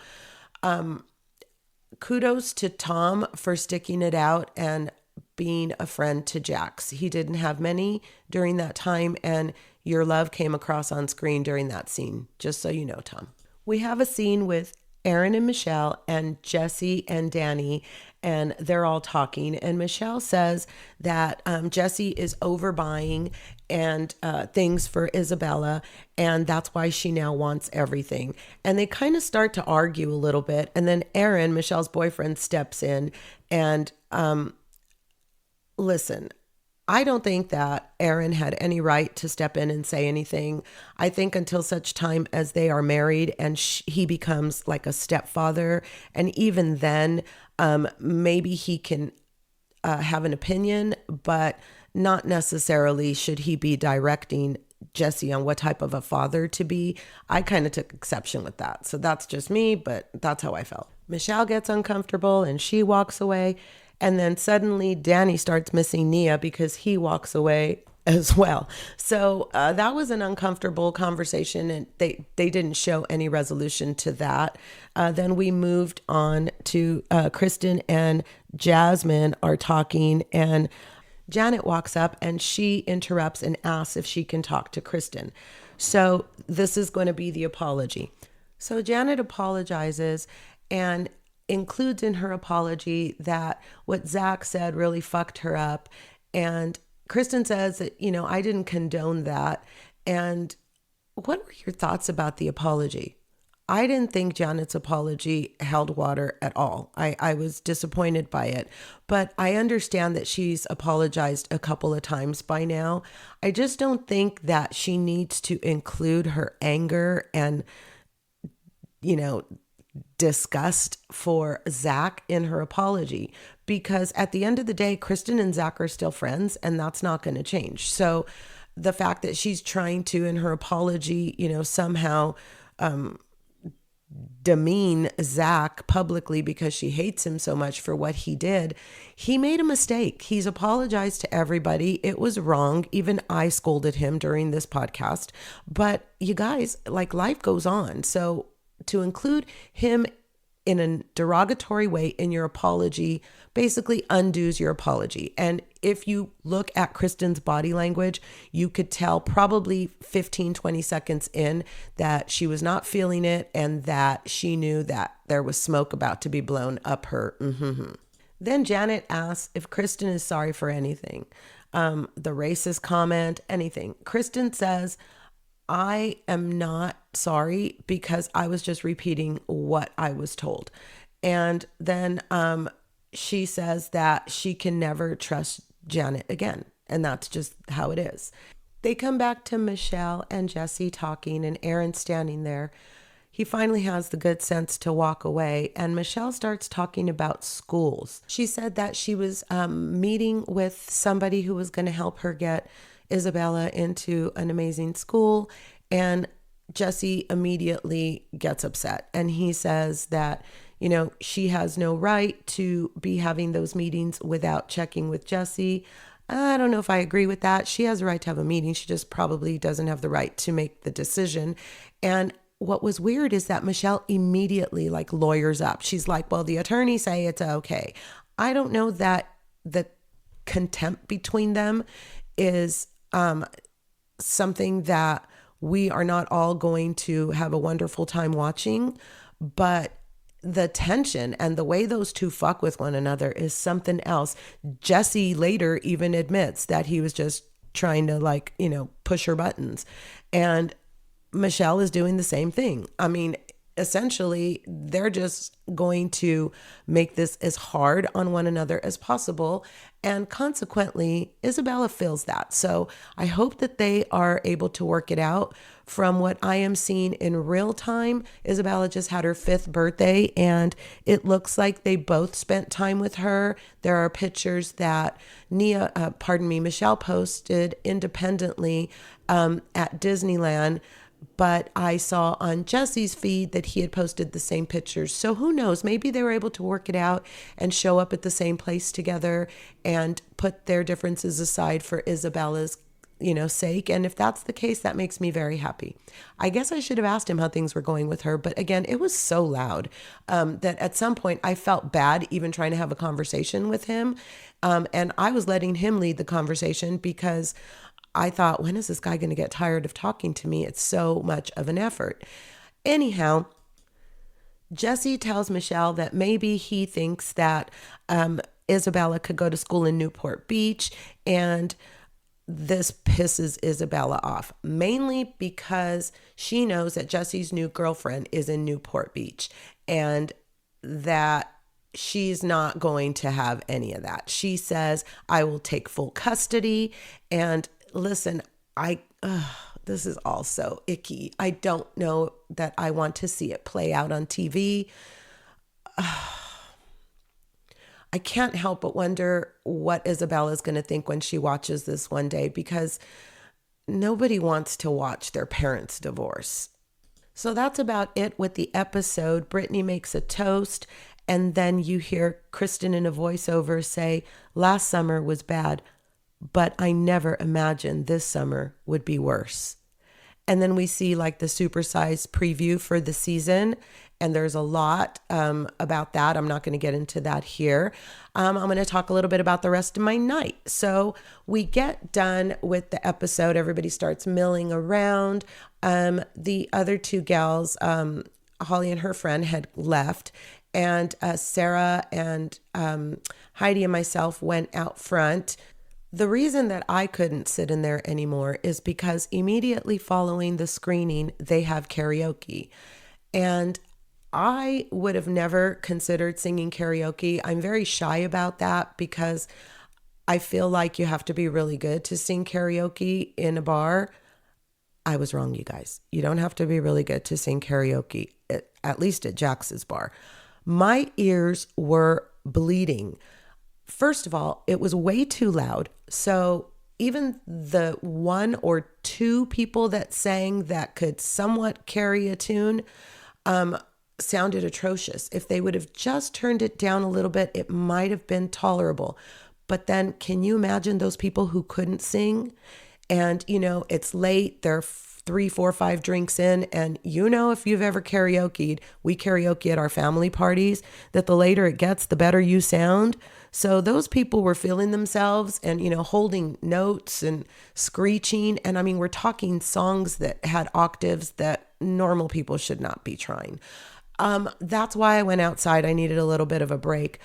kudos to Tom for sticking it out and being a friend to Jax. He didn't have many during that time, and your love came across on screen during that scene, just so you know, Tom. We have a scene with Aaron and Michelle and Jesse and Danny, and they're all talking. And Michelle says that Jesse is overbuying and things for Isabella, and that's why she now wants everything. And they kind of start to argue a little bit. And then Aaron, Michelle's boyfriend, steps in and listen, I don't think that Aaron had any right to step in and say anything. I think until such time as they are married and he becomes like a stepfather, and even then, maybe he can have an opinion, but not necessarily should he be directing Jesse on what type of a father to be. I kind of took exception with that. So that's just me, but that's how I felt. Michelle gets uncomfortable and she walks away. And then suddenly Danny starts missing Nia because he walks away as well. So that was an uncomfortable conversation, and they didn't show any resolution to that. Then we moved on to Kristen and Jasmine are talking, and Janet walks up and she interrupts and asks if she can talk to Kristen. So this is going to be the apology. So Janet apologizes and includes in her apology that what Zach said really fucked her up. And Kristen says that, I didn't condone that. And what were your thoughts about the apology? I didn't think Janet's apology held water at all. I was disappointed by it, but I understand that she's apologized a couple of times by now. I just don't think that she needs to include her anger and, disgust for Zach in her apology, because at the end of the day, Kristen and Zach are still friends, and that's not going to change. So the fact that she's trying to, in her apology, somehow demean Zach publicly because she hates him so much for what he did, he made a mistake. He's apologized to everybody. It was wrong. Even I scolded him during this podcast. But you guys, life goes on. So to include him in a derogatory way in your apology basically undoes your apology. And if you look at Kristen's body language, you could tell probably 15, 20 seconds in that she was not feeling it and that she knew that there was smoke about to be blown up her. Then Janet asks if Kristen is sorry for anything. The racist comment, anything. Kristen says, I am not sorry because I was just repeating what I was told. And then she says that she can never trust Janet again. And that's just how it is. They come back to Michelle and Jesse talking, and Aaron standing there. He finally has the good sense to walk away, and Michelle starts talking about schools. She said that she was meeting with somebody who was going to help her get Isabella into an amazing school, and Jesse immediately gets upset, and he says that she has no right to be having those meetings without checking with Jesse. I don't know if I agree with that. She has a right to have a meeting. She just probably doesn't have the right to make the decision. And what was weird is that Michelle immediately lawyers up. She's like, well, the attorneys say it's okay. I don't know that the contempt between them is something that we are not all going to have a wonderful time watching, but the tension and the way those two fuck with one another is something else. Jesse later even admits that he was just trying to push her buttons, and Michelle is doing the same thing. I mean, essentially, they're just going to make this as hard on one another as possible. And consequently, Isabella feels that. So I hope that they are able to work it out. From what I am seeing in real time, Isabella just had her 5th birthday, and it looks like they both spent time with her. There are pictures that Michelle posted independently at Disneyland, but I saw on Jesse's feed that he had posted the same pictures. So who knows, maybe they were able to work it out and show up at the same place together and put their differences aside for Isabella's, sake. And if that's the case, that makes me very happy. I guess I should have asked him how things were going with her. But again, it was so loud that at some point I felt bad even trying to have a conversation with him. And I was letting him lead the conversation because I thought, when is this guy going to get tired of talking to me? It's so much of an effort. Anyhow, Jesse tells Michelle that maybe he thinks that Isabella could go to school in Newport Beach, and this pisses Isabella off, mainly because she knows that Jesse's new girlfriend is in Newport Beach, and that she's not going to have any of that. She says, I will take full custody. And listen, this is all so icky. I don't know that I want to see it play out on TV. I can't help but wonder what Isabella's going to think when she watches this one day, because nobody wants to watch their parents divorce. So that's about it with the episode. Brittany makes a toast, and then you hear Kristen in a voiceover say, last summer was bad, but I never imagined this summer would be worse. And then we see like the supersized preview for the season, and there's a lot about that. I'm not going to get into that here. I'm going to talk a little bit about the rest of my night. So we get done with the episode. Everybody starts milling around. The other two gals, Holly and her friend, had left, and Sarah and Heidi and myself went out front. The reason that I couldn't sit in there anymore is because immediately following the screening, they have karaoke. And I would have never considered singing karaoke. I'm very shy about that because I feel like you have to be really good to sing karaoke in a bar. I was wrong, you guys. You don't have to be really good to sing karaoke, at least at Jax's bar. My ears were bleeding. First of all, it was way too loud. So even the one or two people that sang that could somewhat carry a tune sounded atrocious. If they would have just turned it down a little bit, it might have been tolerable. But then can you imagine those people who couldn't sing? And, it's late, they're 3, 4, 5 drinks in. And if you've ever karaoke'd, we karaoke at our family parties, that the later it gets, the better you sound. So those people were feeling themselves and, holding notes and screeching. And I mean, we're talking songs that had octaves that normal people should not be trying. That's why I went outside. I needed a little bit of a break,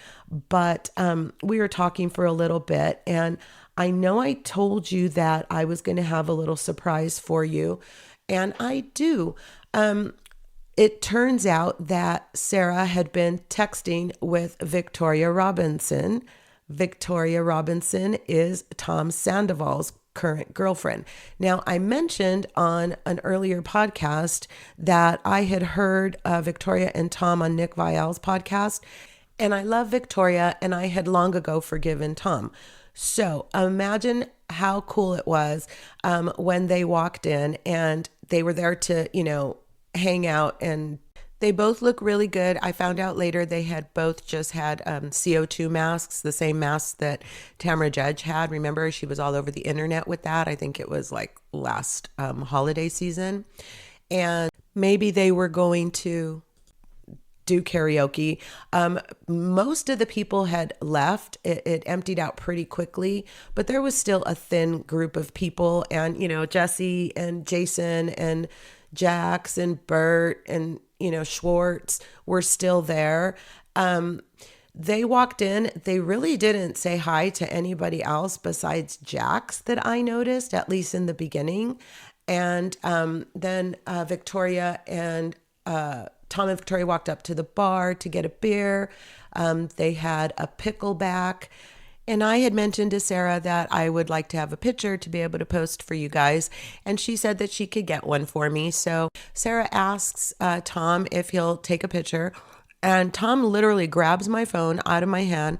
but we were talking for a little bit, and I know I told you that I was going to have a little surprise for you, and I do. It turns out that Sarah had been texting with Victoria Robinson. Victoria Robinson is Tom Sandoval's current girlfriend. Now, I mentioned on an earlier podcast that I had heard Victoria and Tom on Nick Vial's podcast, and I love Victoria, and I had long ago forgiven Tom. So imagine how cool it was when they walked in and they were there to, hang out, and they both look really good. I found out later they had both just had CO2 masks, the same masks that Tamra Judge had. Remember, she was all over the internet with that. I think it was like last holiday season. And maybe they were going to do karaoke. Most of the people had left. It emptied out pretty quickly, but there was still a thin group of people. And, Jesse and Jason and Jax and Bert and, Schwartz were still there. They walked in. They really didn't say hi to anybody else besides Jax that I noticed, at least in the beginning. And then Victoria and Tom and Victoria walked up to the bar to get a beer. They had a pickleback. And I had mentioned to Sarah that I would like to have a picture to be able to post for you guys. And she said that she could get one for me. So Sarah asks Tom if he'll take a picture. And Tom literally grabs my phone out of my hand,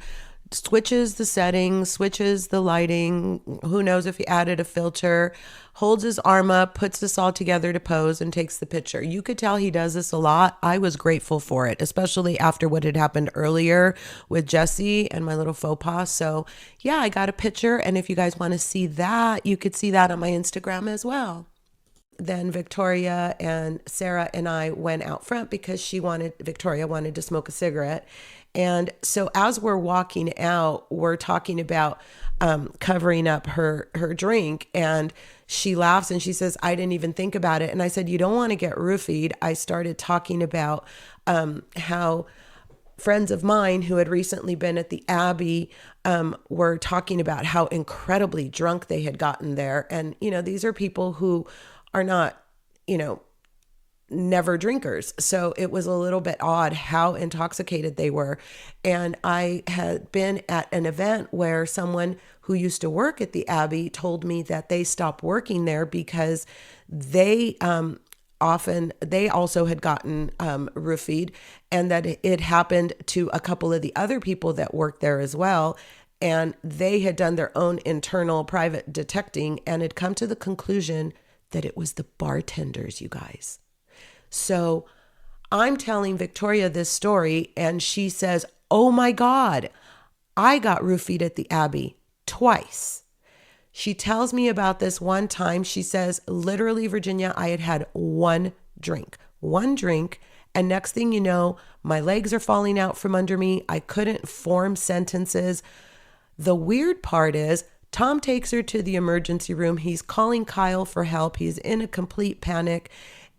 switches the settings, switches the lighting. Who knows if he added a filter, holds his arm up, puts this all together to pose, and takes the picture. You could tell he does this a lot. I was grateful for it, especially after what had happened earlier with Jesse and my little faux pas. So yeah, I got a picture. And if you guys want to see that, you could see that on my Instagram as well. Then Victoria and Sarah and I went out front because Victoria wanted to smoke a cigarette. And so as we're walking out, we're talking about covering up her drink, and she laughs and she says, I didn't even think about it. And I said, you don't want to get roofied. I started talking about how friends of mine who had recently been at the Abbey were talking about how incredibly drunk they had gotten there. And, these are people who are not, never drinkers. So it was a little bit odd how intoxicated they were. And I had been at an event where someone who used to work at the Abbey told me that they stopped working there because they they also had gotten roofied, and that it happened to a couple of the other people that worked there as well. And they had done their own internal private detecting and had come to the conclusion that it was the bartenders, you guys. So I'm telling Victoria this story, and she says, "Oh my God, I got roofied at the Abbey twice." She tells me about this one time. She says, literally, Virginia, I had had one drink, and next thing you know, my legs are falling out from under me. I couldn't form sentences. The weird part is, Tom takes her to the emergency room. He's calling Kyle for help. He's in a complete panic.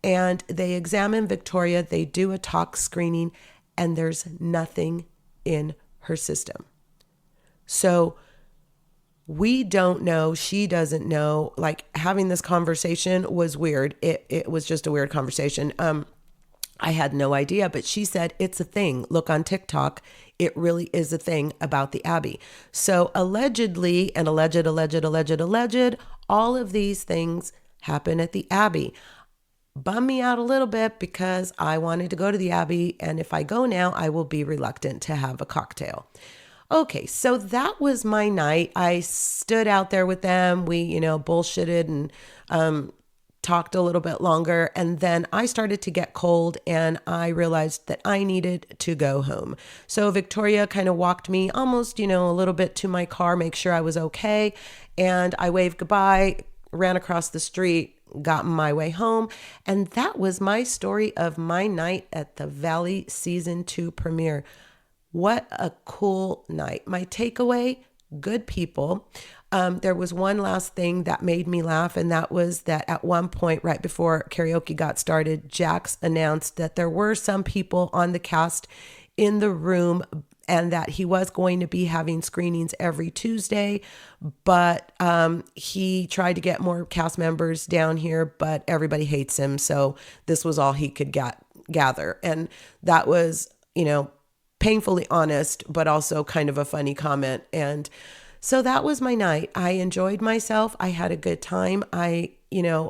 And they examine Victoria. They do a tox screening, and there's nothing in her system. So we don't know. She doesn't know. Like, having this conversation was weird. It was just a weird conversation. I had no idea, but she said it's a thing. Look on TikTok. It really is a thing about the Abbey. So allegedly, and alleged, all of these things happen at the Abbey. Bum me out a little bit because I wanted to go to the Abbey, and if I go now, I will be reluctant to have a cocktail. Okay, so that was my night. I stood out there with them. We, bullshitted and talked a little bit longer, and then I started to get cold, and I realized that I needed to go home. So Victoria kind of walked me almost, a little bit to my car, make sure I was okay, and I waved goodbye, ran across the street, got my way home. And that was my story of my night at the Valley Season 2 premiere. What a cool night. My takeaway, good people. There was one last thing that made me laugh, and that was that at one point, right before karaoke got started, Jax announced that there were some people on the cast in the room and that he was going to be having screenings every Tuesday, but he tried to get more cast members down here, but everybody hates him, so this was all he could gather. And that was, painfully honest, but also kind of a funny comment. And so that was my night. I enjoyed myself. I had a good time. I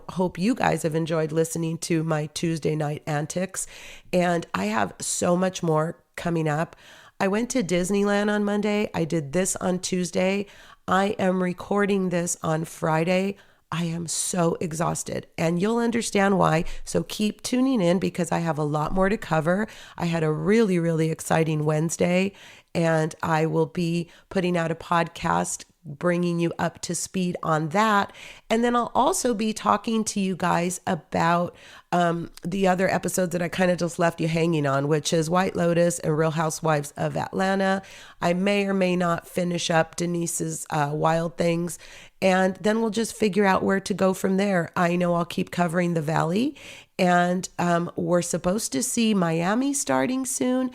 hope you guys have enjoyed listening to my Tuesday night antics. And I have so much more coming up. I went to Disneyland on Monday. I did this on Tuesday. I am recording this on Friday. I am so exhausted, and you'll understand why. So keep tuning in because I have a lot more to cover. I had a really, really exciting Wednesday, and I will be putting out a podcast bringing you up to speed on that. And then I'll also be talking to you guys about the other episodes that I kind of just left you hanging on, which is White Lotus and Real Housewives of Atlanta. I may or may not finish up Denise's Wild Things, and then we'll just figure out where to go from there. I know I'll keep covering the Valley, and we're supposed to see Miami starting soon,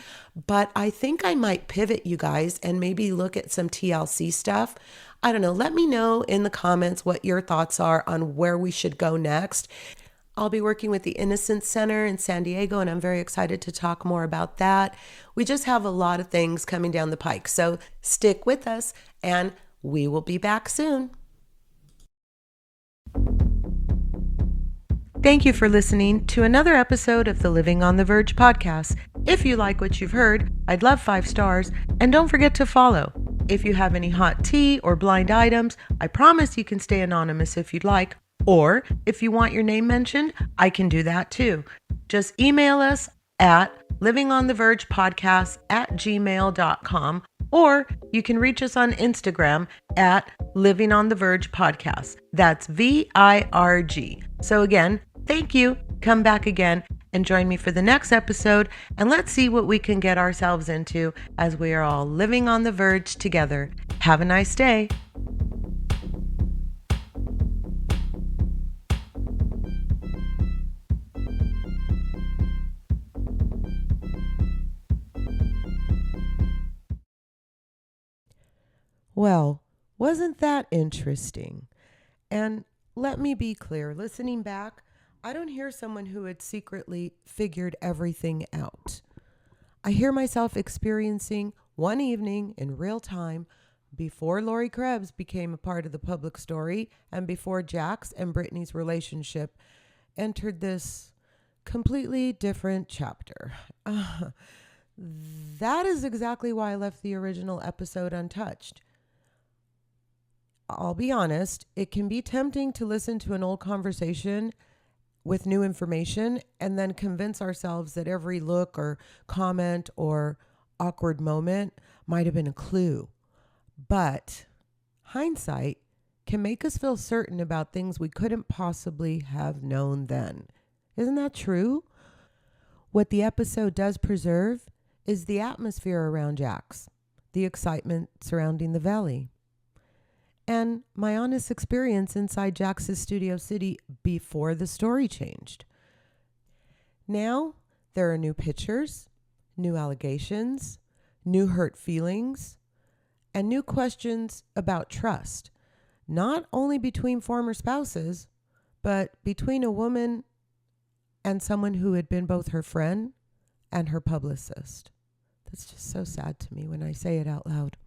but I think I might pivot, you guys, and maybe look at some TLC stuff. I don't know. Let me know in the comments what your thoughts are on where we should go next. I'll be working with the Innocence Center in San Diego, and I'm very excited to talk more about that. We just have a lot of things coming down the pike, so stick with us, and we will be back soon. Thank you for listening to another episode of the Living on the Verge podcast. If you like what you've heard, I'd love 5 stars, and don't forget to follow. If you have any hot tea or blind items, I promise you can stay anonymous if you'd like. Or if you want your name mentioned, I can do that too. Just email us at livingonthevergepodcast@gmail.com, or you can reach us on Instagram at Living on the Verge Podcast. That's VIRG. So again, thank you. Come back again and join me for the next episode, and let's see what we can get ourselves into as we are all living on the verge together. Have a nice day. Well, wasn't that interesting? And let me be clear, listening back, I don't hear someone who had secretly figured everything out. I hear myself experiencing one evening in real time before Lori Krebs became a part of the public story and before Jax and Brittany's relationship entered this completely different chapter. That is exactly why I left the original episode untouched. I'll be honest, it can be tempting to listen to an old conversation with new information and then convince ourselves that every look or comment or awkward moment might have been a clue. But hindsight can make us feel certain about things we couldn't possibly have known then. Isn't that true? What the episode does preserve is the atmosphere around Jax, the excitement surrounding the valley, and my honest experience inside Jax's Studio City before the story changed. Now, there are new pictures, new allegations, new hurt feelings, and new questions about trust, not only between former spouses, but between a woman and someone who had been both her friend and her publicist. That's just so sad to me when I say it out loud.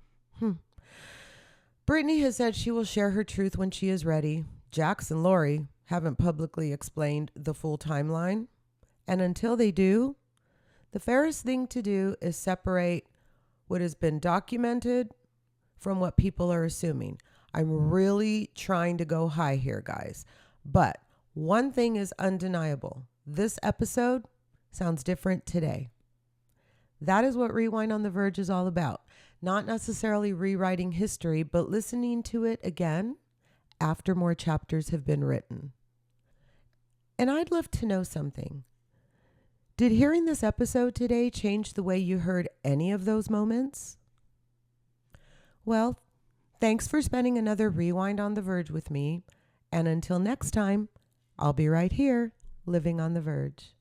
Brittany has said she will share her truth when she is ready. Jax and Lori haven't publicly explained the full timeline. And until they do, the fairest thing to do is separate what has been documented from what people are assuming. I'm really trying to go high here, guys. But one thing is undeniable. This episode sounds different today. That is what Rewind on the Verge is all about. Not necessarily rewriting history, but listening to it again after more chapters have been written. And I'd love to know something. Did hearing this episode today change the way you heard any of those moments? Well, thanks for spending another Rewind on the Verge with me. And until next time, I'll be right here, living on the verge.